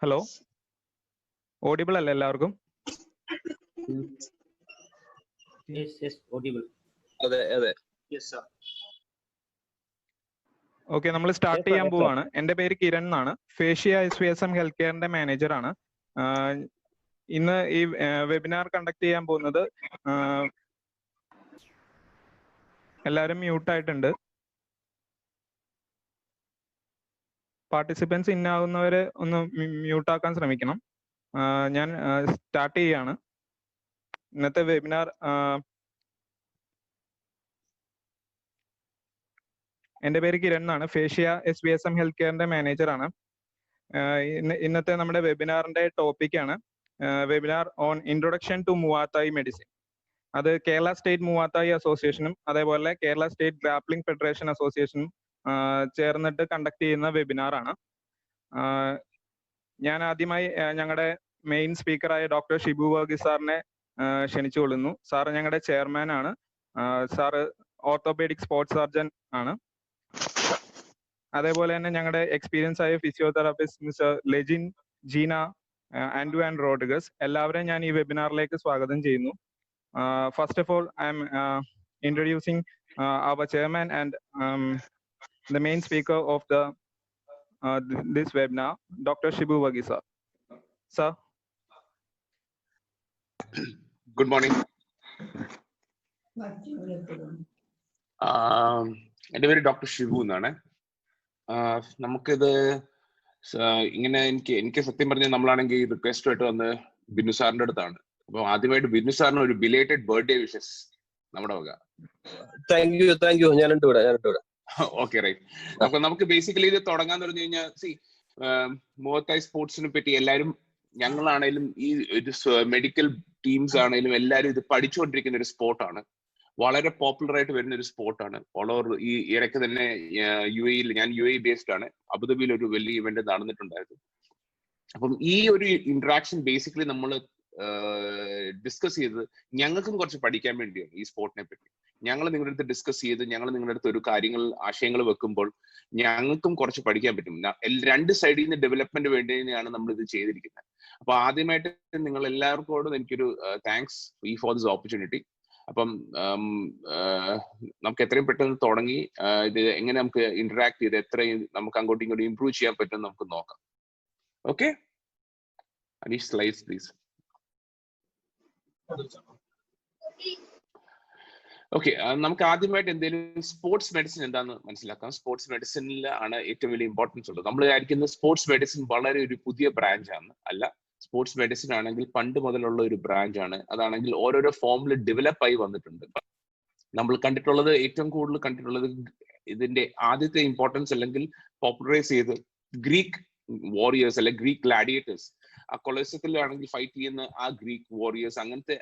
Hello, audible അല്ലേ എല്ലാവർക്കും? Okay, നമ്മൾ സ്റ്റാർട്ട് ചെയ്യാൻ പോവാണ്. എൻ്റെ പേര് കിരൺ എന്നാണ്. ഫേഷ്യ SVSM ഹെൽത്ത് കെയറിന്റെ മാനേജറാണ്. ഇന്ന് ഈ വെബിനാർ കണ്ടക്ട് ചെയ്യാൻ പോകുന്നത്, എല്ലാവരും മ്യൂട്ടായിട്ടുണ്ട്. പാർട്ടിസിപ്പൻസ് ഇന്നാവുന്നവരെ ഒന്ന് മ്യൂട്ടാക്കാൻ ശ്രമിക്കണം. ഞാൻ സ്റ്റാർട്ട് ചെയ്യാണ് ഇന്നത്തെ വെബിനാർ. എൻ്റെ പേര് കിരൺ എന്നാണ്. ഫേഷ്യ SVSM ഹെൽത്ത് കെയറിന്റെ മാനേജറാണ്. ഇന്നത്തെ നമ്മുടെ വെബിനാറിന്റെ ടോപ്പിക്കാണ് webinar on introduction to Muay Thai medicine. അത് കേരള സ്റ്റേറ്റ് മൂവാത്തായി അസോസിയേഷനും അതേപോലെ കേരള സ്റ്റേറ്റ് ഗ്രാപ്ലിംഗ് ഫെഡറേഷൻ അസോസിയേഷനും ചേർന്നിട്ട് കണ്ടക്ട് ചെയ്യുന്ന വെബിനാറാണ്. ഞാൻ ആദ്യമായി ഞങ്ങളുടെ മെയിൻ സ്പീക്കറായ ഡോക്ടർ ഷിബു വർഗീസ് സാറിനെ ക്ഷണിച്ചുകൊള്ളുന്നു. സാറ് ഞങ്ങളുടെ ചെയർമാൻ ആണ്. സാറ് ഓർത്തോപീഡിക് സ്പോർട്സ് സർജൻ ആണ്. അതേപോലെ തന്നെ ഞങ്ങളുടെ എക്സ്പീരിയൻസ് ആയ physiotherapist mister Lejin, Jeena, Andrew and Rodrigues എല്ലാവരെയും ഞാൻ ഈ വെബിനാറിലേക്ക് സ്വാഗതം ചെയ്യുന്നു. First of all, I am introducing our chairman and the main speaker of this webinar, Dr. Shibu Varghese sir. Sir. Good morning. എൻ്റെ പേര് ഡോക്ടർ ഷിബു എന്നാണ്. നമുക്കിത് ഇങ്ങനെ എനിക്ക് സത്യം പറഞ്ഞാൽ നമ്മളാണെങ്കിൽ റിക്വസ്റ്റ് ആയിട്ട് വന്ന് ബിന്നു സാറിന്റെ അടുത്താണ്. അപ്പൊ ആദ്യമായിട്ട് ബിന്നു സാറിന് ഒരു ബിലേറ്റഡ് ബർത്ത്ഡേ വിഷസ് നമ്മുടെ വക. Thank you. ഞാനുണ്ട് ഇവിടെ. Okay, right. അപ്പൊ നമുക്ക് ബേസിക്കലി ഇത് തുടങ്ങാന്ന് പറഞ്ഞു കഴിഞ്ഞാൽ, മൂവത്തായി സ്പോർട്സിനെ പറ്റി എല്ലാവരും, ഞങ്ങളാണേലും ഈ ഒരു മെഡിക്കൽ ടീംസ് ആണേലും എല്ലാവരും ഇത് പഠിച്ചുകൊണ്ടിരിക്കുന്ന ഒരു സ്പോർട്ടാണ്. വളരെ പോപ്പുലർ ആയിട്ട് വരുന്ന ഒരു സ്പോർട്ടാണ്. ഓൾ ഓവർ ഈ ഇടയ്ക്ക് തന്നെ UAE, ഞാൻ UAE ബേസ്ഡ് ആണ്, അബുദാബിയിൽ ഒരു വലിയ ഇവന്റ് നടന്നിട്ടുണ്ടായിരുന്നു. അപ്പം ഈ ഒരു ഇന്ററാക്ഷൻ ബേസിക്കലി നമ്മൾ ഡിസ്കസ് ചെയ്തത് ഞങ്ങൾക്കും കുറച്ച് പഠിക്കാൻ വേണ്ടിയാണ്. ഈ സ്പോർട്ടിനെ പറ്റി ഞങ്ങൾ നിങ്ങളുടെ അടുത്ത് ഡിസ്കസ് ചെയ്ത് ഞങ്ങൾ നിങ്ങളുടെ അടുത്ത് ഒരു ആശയങ്ങൾ വെക്കുമ്പോൾ ഞങ്ങൾക്കും കുറച്ച് പഠിക്കാൻ പറ്റും. രണ്ട് സൈഡിൽ നിന്ന് ഡെവലപ്മെന്റ് വേണ്ടിയാണ് നമ്മൾ ഇത് ചെയ്തിരിക്കുന്നത്. അപ്പൊ ആദ്യമായിട്ട് നിങ്ങൾ എല്ലാവർക്കും എനിക്കൊരു താങ്ക്സ് ഫോർ ദിസ് ഓപ്പർച്യൂണിറ്റി. അപ്പം നമുക്ക് എത്രയും പെട്ടെന്ന് തുടങ്ങി ഇത് എങ്ങനെ നമുക്ക് ഇന്ററാക്ട് ചെയ്ത് എത്രയും നമുക്ക് അങ്ങോട്ടും ഇങ്ങോട്ടും ഇംപ്രൂവ് ചെയ്യാൻ പറ്റും നമുക്ക് നോക്കാം. Okay, Aneesh slides please. Okay, നമുക്ക് ആദ്യമായിട്ട് എന്തെങ്കിലും സ്പോർട്സ് മെഡിസിൻ എന്താണെന്ന് മനസ്സിലാക്കാം. സ്പോർട്സ് മെഡിസിനിൽ ആണ് ഏറ്റവും വലിയ ഇമ്പോർട്ടൻസ് ഉള്ളത്. നമ്മൾ വിചാരിക്കുന്നത് സ്പോർട്സ് മെഡിസിൻ വളരെ ഒരു പുതിയ ബ്രാഞ്ചാണ്. അല്ല, സ്പോർട്സ് മെഡിസിൻ ആണെങ്കിൽ പണ്ട് മുതലുള്ള ഒരു ബ്രാഞ്ചാണ്. അതാണെങ്കിൽ ഓരോരോ ഫോമിൽ ഡെവലപ്പ് ആയി വന്നിട്ടുണ്ട്. നമ്മൾ കണ്ടിട്ടുള്ളത്, ഏറ്റവും കൂടുതൽ കണ്ടിട്ടുള്ളത്, ഇതിന്റെ ആദ്യത്തെ ഇമ്പോർട്ടൻസ് അല്ലെങ്കിൽ പോപ്പുലറൈസ് ചെയ്ത് ഗ്രീക്ക് വാരിയേഴ്സ് അല്ലെ ഗ്രീക്ക് ഗ്ലാഡിയേറ്റേഴ്സ്, ആ കൊളോസത്തിലാണെങ്കിൽ ഫൈറ്റ് ചെയ്യുന്ന ആ ഗ്രീക്ക് വാരിയേഴ്സ്, അങ്ങനത്തെ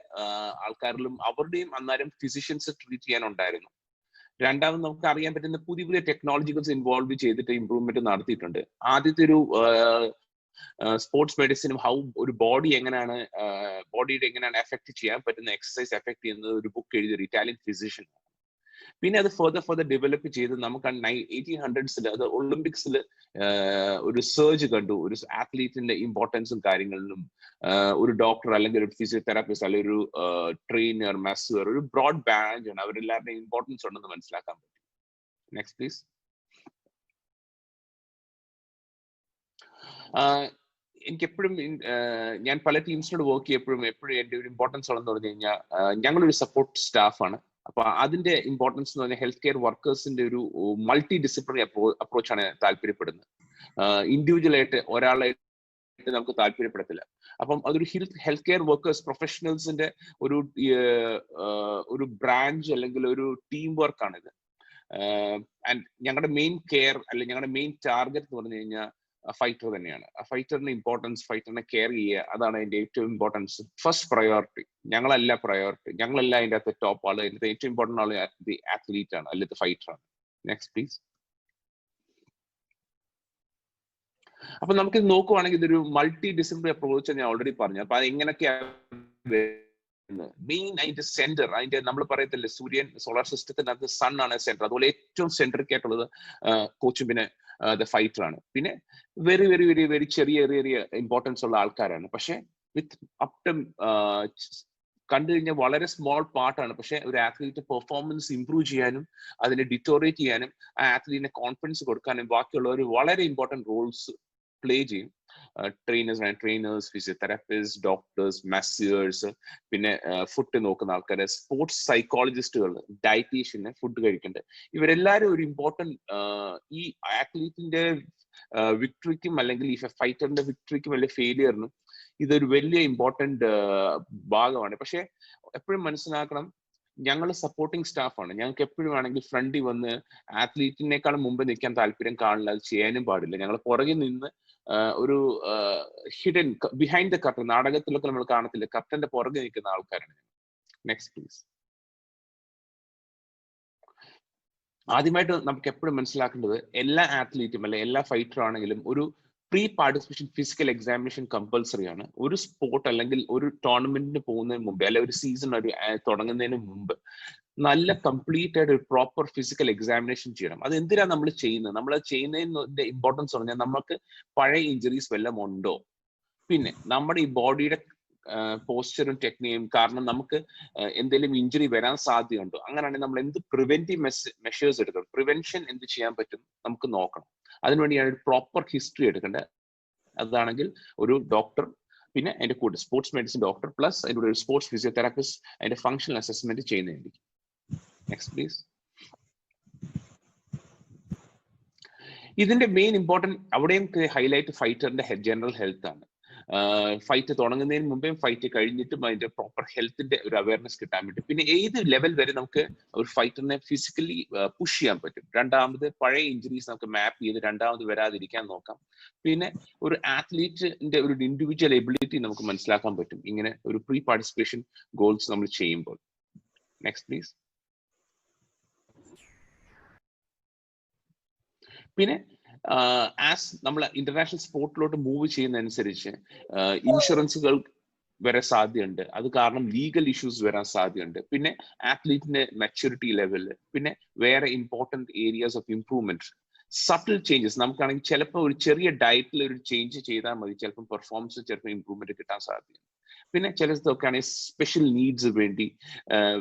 ആൾക്കാരിലും അവരുടെയും അന്നേരം ഫിസിഷ്യൻസ് ട്രീറ്റ് ചെയ്യാനുണ്ടായിരുന്നു. രണ്ടാമത് നമുക്ക് അറിയാൻ പറ്റുന്ന പുതിയ പുതിയ ടെക്നോളജികൾസ് ഇൻവോൾവ് ചെയ്തിട്ട് ഇമ്പ്രൂവ്മെന്റ് നടത്തിയിട്ടുണ്ട്. ആദ്യത്തെ ഒരു സ്പോർട്സ് മെഡിസിനും ഒരു ബോഡിയുടെ എങ്ങനെയാണ് എഫക്ട് ചെയ്യാൻ പറ്റുന്ന എക്സസൈസ് എഫക്ട് ചെയ്യുന്നത് ഒരു ബുക്ക് എഴുതിയ ഇറ്റാലിയൻ ഫിസിഷ്യൻ. പിന്നെ അത് ഫർദർ ഡെവലപ്പ് ചെയ്ത് നമുക്ക് 1800s അത് ഒളിമ്പിക്സിൽ ഒരു സർജ് കണ്ടു. ഒരു ആത്ലീറ്റിന്റെ ഇമ്പോർട്ടൻസും കാര്യങ്ങളിലും ഒരു ഡോക്ടർ അല്ലെങ്കിൽ ഒരു ഫിസിയോതെറാപ്പിസ്റ്റ് അല്ലെങ്കിൽ ഒരു ട്രെയിനർ, മസ്സർ, ഒരു ബ്രോഡ് ബാൻഡ് ആണ്. അവരെല്ലാവരുടെയും ഇമ്പോർട്ടൻസ് ഉണ്ടെന്ന് മനസ്സിലാക്കാൻ പറ്റും. Next please. എനിക്കെപ്പോഴും ഞാൻ പല ടീംസിനോട് വർക്ക് ചെയ്യപ്പോഴും എപ്പോഴും എൻ്റെ ഒരു ഇമ്പോർട്ടൻസ് ഉള്ളതെന്ന് പറഞ്ഞു കഴിഞ്ഞാൽ, ഞങ്ങളൊരു സപ്പോർട്ട് സ്റ്റാഫാണ്. അപ്പൊ അതിന്റെ ഇമ്പോർട്ടൻസ് എന്ന് പറഞ്ഞാൽ ഹെൽത്ത് കെയർ വർക്കേഴ്സിന്റെ ഒരു മൾട്ടി ഡിസിപ്ലിനറി അപ്രോച്ചാണ് താല്പര്യപ്പെടുന്നത്. ഇൻഡിവിജ്വൽ ആയിട്ട് ഒരാളായിട്ട് നമുക്ക് താല്പര്യപ്പെടത്തില്ല. അപ്പം അതൊരു ഹെൽത്ത് കെയർ വർക്കേഴ്സ് പ്രൊഫഷണൽസിന്റെ ഒരു ബ്രാഞ്ച് അല്ലെങ്കിൽ ഒരു ടീം വർക്കാണിത്. ആൻഡ് ഞങ്ങളുടെ മെയിൻ കെയർ അല്ലെങ്കിൽ ഞങ്ങളുടെ മെയിൻ ടാർഗറ്റ് എന്ന് പറഞ്ഞു കഴിഞ്ഞാൽ ഫൈറ്റർ തന്നെയാണ്. ആ ഫൈറ്ററിന്റെ ഇമ്പോർട്ടൻസ്, ഫൈറ്ററിനെ കെയർ ചെയ്യുക, അതാണ് അതിന്റെ ഏറ്റവും ഇമ്പോർട്ടൻസ്. ഫസ്റ്റ് പ്രയോറിറ്റി ഞങ്ങളല്ല അതിന്റെ അകത്ത് ടോപ്പ് ആള്. അതിന്റെ ഏറ്റവും ഇമ്പോർട്ടന്റ് ആള് ദി ആത്ലീറ്റ് ആണ്, അല്ലെങ്കിൽ ഫൈറ്റർ ആണ്. Next please. അപ്പൊ നമുക്ക് നോക്കുവാണെങ്കിൽ ഇതൊരു മൾട്ടി ഡിസിപ്ലിനറി അപ്രോച്ച് ഞാൻ ഓൾറെഡി പറഞ്ഞു. അപ്പൊ അത് എങ്ങനെയൊക്കെയാണ് മെയിൻ അതിന്റെ സെന്റർ, അതിന്റെ നമ്മൾ പറയത്തില്ലേ സൂര്യൻ, സോളാർ സിസ്റ്റത്തിനകത്ത് സൺ ആണ് സെന്റർ. അതുപോലെ ഏറ്റവും സെന്ററിക് ആയിട്ടുള്ളത് കോച്ചുമ്പിന് ദ ഫൈറ്റർ ആണ്. പിന്നെ വെരി വെരി വെരി വെരി ചെറിയ ഇമ്പോർട്ടൻസ് ഉള്ള ആൾക്കാരാണ്. പക്ഷെ വിത്ത് അപ് ടു കണ്ടു കഴിഞ്ഞാൽ വളരെ സ്മോൾ പാർട്ടാണ്. പക്ഷെ ഒരു ആത്ലീറ്റ് പെർഫോമൻസ് ഇംപ്രൂവ് ചെയ്യാനും അതിനെ ഡിറ്റോറേറ്റ് ചെയ്യാനും ആ ആത്ലീറ്റിനെ കോൺഫിഡൻസ് കൊടുക്കാനും ബാക്കിയുള്ളവർ വളരെ ഇമ്പോർട്ടൻറ്റ് റോൾസ് പ്ലേ ചെയ്യും. ട്രെയിനേഴ്സ്, ഫിസിയോതെറാപ്പിസ്റ്റ്, ഡോക്ടേഴ്സ്, മാസേഴ്സ്, പിന്നെ ഫുഡ് നോക്കുന്ന ആൾക്കാർ, സ്പോർട്സ് സൈക്കോളജിസ്റ്റുകൾ, ഡയറ്റീഷ്യന്, ഫുഡ് കഴിക്കേണ്ടത്, ഇവരെല്ലാവരും ഒരു ഇമ്പോർട്ടൻറ്റ് ഈ ആത്ലീറ്റിന്റെ വിക്ടറിക്കും അല്ലെങ്കിൽ ഈ ഫൈറ്ററിന്റെ വിക്ടറിക്കും അല്ലെങ്കിൽ ഫെയിലിയറിനും ഇതൊരു വലിയ ഇമ്പോർട്ടൻറ്റ് ഭാഗമാണ്. പക്ഷെ എപ്പോഴും മനസ്സിലാക്കണം, ഞങ്ങൾ സപ്പോർട്ടിങ് സ്റ്റാഫാണ്. ഞങ്ങൾക്ക് എപ്പോഴും ആണെങ്കിൽ ഫ്രണ്ടിൽ വന്ന് ആത്ലീറ്റിനേക്കാളും മുമ്പ് നിൽക്കാൻ താല്പര്യം കാണില്ല, അത് ചെയ്യാനും പാടില്ല. ഞങ്ങൾ പുറകിൽ നിന്ന് ഒരു ഹിഡൻ ബിഹൈൻഡ് ദ കർട്ടൻ, നാടകത്തിലൊക്കെ നമ്മൾ കാണത്തില്ല, കർട്ടന്റെ പുറകെ നിൽക്കുന്ന ആൾക്കാരാണ്. Next please. ആദ്യമായിട്ട് നമുക്ക് എപ്പോഴും മനസ്സിലാക്കേണ്ടത്, എല്ലാ ആത്ലീറ്റും അല്ലെ എല്ലാ ഫൈറ്റർ ആണെങ്കിലും ഒരു pre participation physical examination compulsory ആണ്. ഒരു സ്പോർട്ട് അല്ലെങ്കിൽ ഒരു ടൂർണമെന്റിന് പോകുന്നതിന് മുമ്പ് അല്ലെ ഒരു സീസൺ ഒരു തുടങ്ങുന്നതിന് മുമ്പ് നല്ല കംപ്ലീറ്റ് ആയിട്ട് ഒരു പ്രോപ്പർ ഫിസിക്കൽ എക്സാമിനേഷൻ ചെയ്യണം. അത് എന്തിനാണ് നമ്മൾ ചെയ്യുന്നത്? നമ്മൾ ചെയ്യുന്നതിന്റെ ഇമ്പോർട്ടൻസ് പറഞ്ഞാൽ നമുക്ക് പഴയ ഇഞ്ചുറീസ് വല്ലതും ഉണ്ടോ, പിന്നെ നമ്മുടെ ഈ ബോഡിയുടെ പോസ്ചറും ടെക്നിക്കും കാരണം നമുക്ക് എന്തെങ്കിലും ഇഞ്ചുറി വരാൻ സാധ്യതയുണ്ടോ, അങ്ങനെയാണെങ്കിൽ നമ്മൾ എന്ത് പ്രിവെന്റീവ് മെഷേഴ്സ് എടുക്കണം, പ്രിവെൻഷൻ എന്ത് ചെയ്യാൻ പറ്റും നമുക്ക് നോക്കണം. അതിനുവേണ്ടിയാണ് ഒരു പ്രോപ്പർ ഹിസ്റ്ററി എടുക്കേണ്ടത്. അതാണെങ്കിൽ ഒരു ഡോക്ടർ, പിന്നെ അതിന്റെ കൂടെ സ്പോർട്സ് മെഡിസിൻ ഡോക്ടർ പ്ലസ് അതിൻ്റെ കൂടെ ഒരു സ്പോർട്സ് ഫിസിയോതെറാപ്പിസ്റ്റ് അതിന്റെ ഫങ്ഷണൽ അസസ്മെന്റ് ചെയ്യുന്നതായിരിക്കും. Next please. ഇതിന്റെ മെയിൻ ഇമ്പോർട്ടൻറ്റ് അവിടെയും ഹൈലൈറ്റ് ഫൈറ്ററിന്റെ ജനറൽ ഹെൽത്ത് ആണ്. ഫൈറ്റ് തുടങ്ങുന്നതിന് മുമ്പേ ഫൈറ്റ് കഴിഞ്ഞിട്ടും അതിന്റെ പ്രോപ്പർ ഹെൽത്തിന്റെ ഒരു അവയർനെസ് കിട്ടാൻ വേണ്ടി, പിന്നെ ഏത് ലെവൽ വരെ നമുക്ക് ഒരു ഫൈറ്ററിനെ ഫിസിക്കലി പുഷ് ചെയ്യാൻ പറ്റും. രണ്ടാമത് പഴയ ഇഞ്ചുറീസ് നമുക്ക് മാപ്പ് ചെയ്ത് രണ്ടാമത് വരാതിരിക്കാൻ നോക്കാം. പിന്നെ ഒരു ആത്ലീറ്റിന്റെ ഒരു ഇൻഡിവിജ്വൽ എബിലിറ്റി നമുക്ക് മനസ്സിലാക്കാൻ പറ്റും ഇങ്ങനെ ഒരു പ്രീ പാർട്ടിസിപ്പേഷൻ ഗോൾസ് നമ്മൾ ചെയ്യുമ്പോൾ. Next please. പിന്നെ ആസ് നമ്മൾ ഇന്റർനാഷണൽ സ്പോർട്ടിലോട്ട് മൂവ് ചെയ്യുന്നതനുസരിച്ച് ഇൻഷുറൻസുകൾ വരാൻ സാധ്യതയുണ്ട്. അത് കാരണം ലീഗൽ ഇഷ്യൂസ് വരാൻ സാധ്യതയുണ്ട്. പിന്നെ ആത്ലീറ്റിന്റെ മെച്യൂരിറ്റി ലെവല്, പിന്നെ വേറെ important areas of improvement, subtle changes. നമുക്കാണെങ്കിൽ ചിലപ്പോൾ ഒരു ചെറിയ ഡയറ്റിൽ ഒരു ചേഞ്ച് ചെയ്താൽ മതി, ചിലപ്പോൾ പെർഫോമൻസ് ചിലപ്പോൾ ഇംപ്രൂവ്മെന്റ് കിട്ടാൻ സാധ്യതയുണ്ട്. പിന്നെ ചിലതൊക്കെ ആണെങ്കിൽ സ്പെഷ്യൽ നീഡ്സ് വേണ്ടി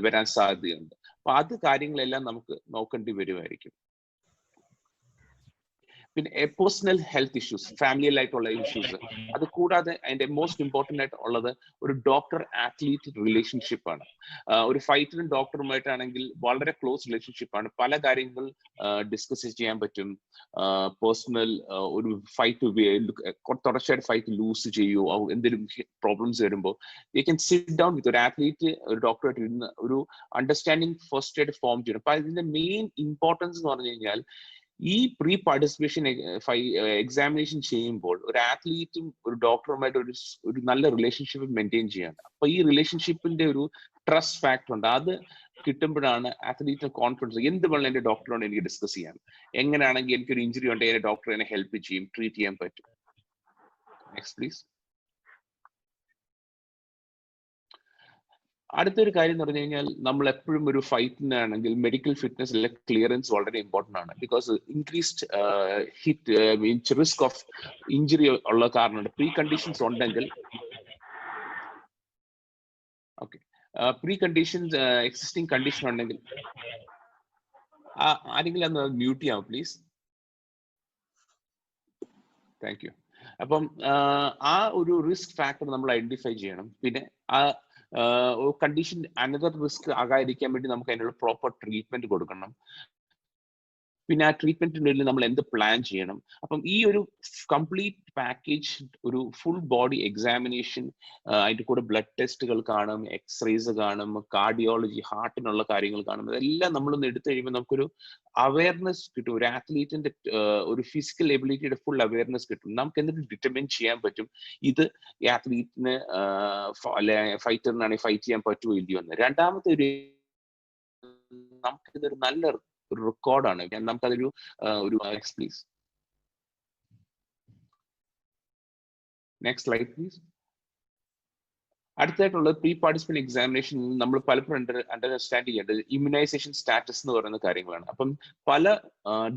വരാൻ സാധ്യതയുണ്ട്. അപ്പൊ അത് കാര്യങ്ങളെല്ലാം നമുക്ക് നോക്കേണ്ടി വരുമായിരിക്കും. പിന്നെ പേഴ്സണൽ ഹെൽത്ത് ഇഷ്യൂസ്, ഫാമിലിയിലായിട്ടുള്ള ഇഷ്യൂസ്, അത് കൂടാതെ അതിന്റെ മോസ്റ്റ് ഇമ്പോർട്ടൻ്റ് ആയിട്ട് ഉള്ളത് ഒരു ഡോക്ടർ ആത്ലീറ്റ് റിലേഷൻഷിപ്പ് ആണ്. ഒരു ഫൈറ്ററും ഡോക്ടറുമായിട്ടാണെങ്കിൽ വളരെ ക്ലോസ് റിലേഷൻഷിപ്പ് ആണ്. പല കാര്യങ്ങൾ ഡിസ്കസ് ചെയ്യാൻ പറ്റും. പേഴ്സണൽ ഒരു ഫൈറ്റ് തുടർച്ചയായിട്ട് ഫൈറ്റ് ലൂസ് ചെയ്യുമോ, എന്തെങ്കിലും പ്രോബ്ലംസ് വരുമ്പോൾ you can sit down with ഒരു ആത്ലീറ്റ് ഒരു ഡോക്ടറായിട്ട് ഇരുന്ന് ഒരു അണ്ടർസ്റ്റാൻഡിങ് ഫസ്റ്റ് ആയിട്ട് ഫോം ചെയ്യണം. അപ്പൊ അതിന്റെ മെയിൻ ഇമ്പോർട്ടൻസ് എന്ന് പറഞ്ഞു കഴിഞ്ഞാൽ ഈ പ്രീ പാർട്ടിസിപ്പേഷൻ എക്സാമിനേഷൻ ചെയ്യുമ്പോൾ ഒരു ആത്ലീറ്റും ഒരു ഡോക്ടറുമായിട്ട് ഒരു നല്ല റിലേഷൻഷിപ്പ് മെയിൻറ്റെയിൻ ചെയ്യണം. അപ്പൊ ഈ റിലേഷൻഷിപ്പിന്റെ ഒരു ട്രസ്റ്റ് ഫാക്ടർ ഉണ്ട്. അത് കിട്ടുമ്പോഴാണ് ആത്ലീറ്റിന് കോൺഫിഡൻസ്, എന്ത് വേണം എന്റെ ഡോക്ടറോട് എനിക്ക് ഡിസ്കസ് ചെയ്യാം, എങ്ങനെയാണെങ്കിൽ എനിക്കൊരു ഇഞ്ചുറി ഉണ്ടെങ്കിൽ എന്റെ ഡോക്ടർ എന്നെ ഹെൽപ്പ് ചെയ്യും, ട്രീറ്റ് ചെയ്യാൻ പറ്റും. Next please. അടുത്തൊരു കാര്യം എന്ന് പറഞ്ഞു കഴിഞ്ഞാൽ നമ്മൾ എപ്പോഴും ഒരു ഫൈറ്റിനാണെങ്കിൽ മെഡിക്കൽ ഫിറ്റ്നസ് അല്ലെ ക്ലിയറൻസ് വളരെ ഇമ്പോർട്ടൻ്റ് ആണ്. Because increased hit risk of injury ഉള്ള കാരണമുണ്ട്. പ്രീ കണ്ടീഷൻസ് ഉണ്ടെങ്കിൽ okay, pre conditions existing condition ഉണ്ടെങ്കിൽ ആരെങ്കിലും ഒന്ന് മ്യൂട്ട് ചെയ്യാം പ്ലീസ്. Thank you. അപ്പം ആ ഒരു റിസ്ക് ഫാക്ടർ നമ്മൾ ഐഡന്റിഫൈ ചെയ്യണം. പിന്നെ ആ കണ്ടീഷൻ അനദർ റിസ്ക് ആകാതിരിക്കാൻ വേണ്ടി നമുക്ക് അതിനുള്ള പ്രോപ്പർ ട്രീറ്റ്മെന്റ് കൊടുക്കണം. പിന്നെ ആ ട്രീറ്റ്മെന്റിനുള്ളിൽ നമ്മൾ എന്ത് പ്ലാൻ ചെയ്യണം. അപ്പം ഈ ഒരു കംപ്ലീറ്റ് പാക്കേജ്, ഒരു ഫുൾ ബോഡി എക്സാമിനേഷൻ, അതിന്റെ കൂടെ ബ്ലഡ് ടെസ്റ്റുകൾ കാണും, എക്സ്റേസ് കാണും, കാർഡിയോളജി, ഹാർട്ടിനുള്ള കാര്യങ്ങൾ കാണും, ഇതെല്ലാം നമ്മളൊന്ന് എടുത്തു കഴിയുമ്പോൾ നമുക്കൊരു അവയർനെസ് കിട്ടും. ഒരു ആത്ലീറ്റിന്റെ ഒരു ഫിസിക്കൽ എബിലിറ്റിയുടെ ഫുൾ അവയർനെസ് കിട്ടും. നമുക്ക് എന്നിട്ട് ഡിറ്റർമിൻ ചെയ്യാൻ പറ്റും ഇത് ഈ ആത്ലീറ്റിന് അല്ലെ ഫൈറ്ററിനാണെങ്കിൽ ഫൈറ്റ് ചെയ്യാൻ പറ്റുമോ ഇല്ലയോ എന്ന്. രണ്ടാമത്തെ ഒരു നമുക്കിതൊരു നല്ല ഒരു റെക്കോർഡാണ്. നമുക്കതൊരു പ്ലീസ് നെക്സ്റ്റ് സ്ലൈഡ് പ്ലീസ്. അടുത്തായിട്ടുള്ളത് പ്രീ പാർട്ടിസിപ്പന്റ് എക്സാമിനേഷൻ നമ്മൾ പലപ്പോഴും അണ്ടർസ്റ്റാൻഡ് ചെയ്യേണ്ടത് ഇമ്മ്യൂണൈസേഷൻ സ്റ്റാറ്റസ് എന്ന് പറയുന്ന കാര്യങ്ങളാണ്. അപ്പം പല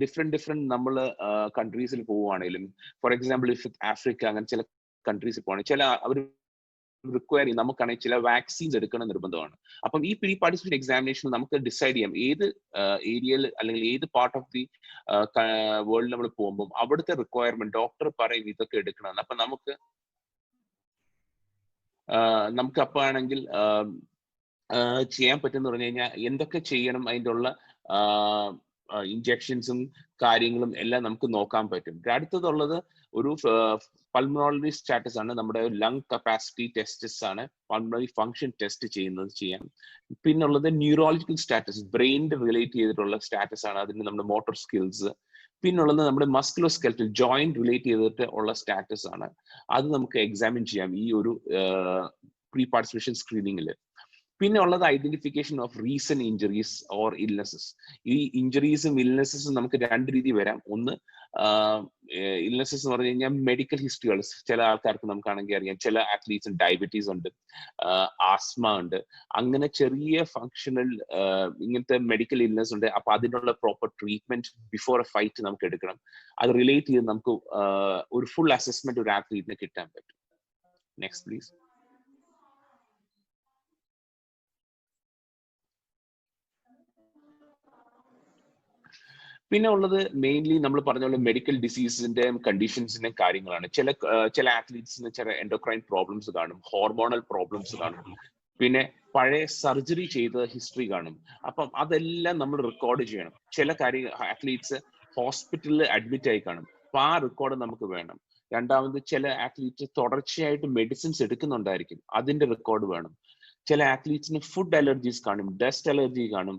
ഡിഫറെന്റ് നമ്മൾ കൺട്രീസിൽ പോവുകയാണെങ്കിലും, ഫോർ എക്സാമ്പിൾ ഇഫ് ആഫ്രിക്ക അങ്ങനെ ചില കൺട്രീസിൽ പോവുകയാണെങ്കിൽ ചില അവർ റിക്വയർ ചെയ്യും, നമുക്കാണെങ്കിൽ ചില വാക്സിൻസ് എടുക്കണം നിർബന്ധമാണ്. അപ്പം ഈ പ്രീ പാർട്ടിസിപ്പന്റ് എക്സാമിനേഷൻ നമുക്ക് ഡിസൈഡ് ചെയ്യാം ഏത് ഏരിയയിൽ അല്ലെങ്കിൽ ഏത് പാർട്ട് ഓഫ് ദി വേൾഡിൽ നമ്മൾ പോകുമ്പോൾ അവിടുത്തെ റിക്വയർമെന്റ് ഡോക്ടർ പറയും ഇതൊക്കെ എടുക്കണമെന്ന്. അപ്പൊ നമുക്ക് അപ്പൊ ആണെങ്കിൽ ചെയ്യാൻ പറ്റുമെന്ന് പറഞ്ഞു കഴിഞ്ഞാൽ എന്തൊക്കെ ചെയ്യണം, അതിൻ്റെ ഉള്ള ഇഞ്ചക്ഷൻസും കാര്യങ്ങളും എല്ലാം നമുക്ക് നോക്കാൻ പറ്റും. അടുത്തതുള്ളത് ഒരു പൾമണറി സ്റ്റാറ്റസ് ആണ്, നമ്മുടെ ലങ് കപ്പാസിറ്റി ടെസ്റ്റസ് ആണ്, പൾമണറി ഫങ്ഷൻ ടെസ്റ്റ് ചെയ്യാം. പിന്നുള്ളത് ന്യൂറോളജിക്കൽ സ്റ്റാറ്റസ്, ബ്രെയിനിന്റെ റിലേറ്റ് ചെയ്തിട്ടുള്ള സ്റ്റാറ്റസ് ആണ്, അതിന് നമ്മുടെ മോട്ടോർ സ്കിൽസ്. പിന്നുള്ളത് നമ്മുടെ മസ്കുലോ സ്കെൽറ്റൽ ജോയിന്റ് റിലേറ്റ് ചെയ്തിട്ട് ഉള്ള സ്റ്റാറ്റസ് ആണ്, അത് നമുക്ക് എക്സാമിൻ ചെയ്യാം ഈ ഒരു പ്രീ പാർട്ടിസിപ്പേഷൻ സ്ക്രീനിങ്ങിൽ. പിന്നെ ഉള്ളത് identification of recent injuries or illnesses. ഈ ഇഞ്ചറീസും ഇൽനെസ്സസും നമുക്ക് രണ്ട് രീതി വരാം. ഒന്ന് ഇൽനെസ്സസ് എന്ന് പറഞ്ഞു കഴിഞ്ഞാൽ മെഡിക്കൽ ഹിസ്റ്ററികൾ, ചില ആൾക്കാർക്ക് നമുക്കാണെങ്കിൽ അറിയാം ചില ആത്ലീറ്റ്സിന് ഡയബറ്റീസ് ഉണ്ട്, ആസ്മ ഉണ്ട്, അങ്ങനെ ചെറിയ ഫങ്ഷണൽ ഇങ്ങനത്തെ മെഡിക്കൽ ഇൽനെസ് ഉണ്ട്. അപ്പൊ അതിനുള്ള proper treatment before A fight നമുക്ക് എടുക്കണം. അത് റിലേറ്റ് ചെയ്ത് നമുക്ക് ഒരു ഫുൾ അസസ്മെന്റ് ഒരു ആത്ലീറ്റിന് കിട്ടാൻ പറ്റും. Next please. പിന്നെ ഉള്ളത് മെയിൻലി നമ്മൾ പറഞ്ഞ പോലെ മെഡിക്കൽ ഡിസീസിന്റെയും കണ്ടീഷൻസിന്റെയും കാര്യങ്ങളാണ്. ചില ആത്ലീറ്റ്സിന് ചില എൻഡോക്രൈൻ പ്രോബ്ലംസ് കാണും, ഹോർമോണൽ പ്രോബ്ലംസ് കാണും, പിന്നെ പഴയ സർജറി ചെയ്ത ഹിസ്റ്ററി കാണും. അപ്പം അതെല്ലാം നമ്മൾ റെക്കോർഡ് ചെയ്യണം. ചില ആത്ലീറ്റ്സ് ഹോസ്പിറ്റലിൽ അഡ്മിറ്റ് ആയി കാണും, അപ്പൊ ആ റെക്കോർഡ് നമുക്ക് വേണം. രണ്ടാമത് ചില ആത്ലീറ്റ്സ് തുടർച്ചയായിട്ട് മെഡിസിൻസ് എടുക്കുന്നുണ്ടായിരിക്കും, അതിന്റെ റെക്കോർഡ് വേണം. ചില ആത്ലീറ്റ്സിന് ഫുഡ് അലർജീസ് കാണും, ഡസ്റ്റ് അലർജി കാണും,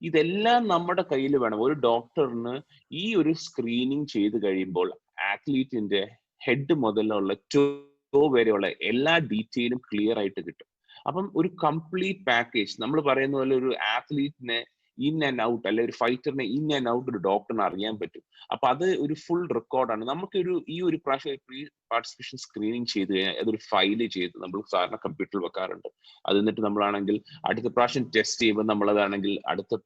ഇതെല്ലാം നമ്മുടെ കയ്യിൽ വേണം. ഒരു ഡോക്ടറിന് ഈ ഒരു സ്ക്രീനിങ് ചെയ്ത് കഴിയുമ്പോൾ ആത്ലീറ്റിന്റെ ഹെഡ് മുതലുള്ള ടോ വരെയുള്ള എല്ലാ ഡീറ്റെയിലും ക്ലിയർ ആയിട്ട് കിട്ടും. അപ്പം ഒരു കംപ്ലീറ്റ് പാക്കേജ്, നമ്മൾ പറയുന്ന പോലെ ഒരു ആത്ലീറ്റിനെ ഇൻ ആൻഡ് ഔട്ട്, അല്ലെ ഒരു ഫൈറ്ററിനെ ഇൻ ആൻഡ് ഔട്ട് ഒരു ഡോക്ടറിന് അറിയാൻ പറ്റും. അപ്പൊ അത് ഒരു ഫുൾ റെക്കോർഡാണ്. നമുക്കൊരു ഈ ഒരു പ്രാവശ്യം പ്രീ പാർട്ടിസിപ്പേഷൻ സ്ക്രീനിങ് ചെയ്ത് കഴിഞ്ഞാൽ അതൊരു ഫയല് ചെയ്ത് നമ്മൾ സാധാരണ കമ്പ്യൂട്ടറിൽ വെക്കാറുണ്ട്. അത് എന്നിട്ട് നമ്മളാണെങ്കിൽ അടുത്ത പ്രാവശ്യം ടെസ്റ്റ് ചെയ്യുമ്പോൾ നമ്മളതാണെങ്കിൽ അടുത്ത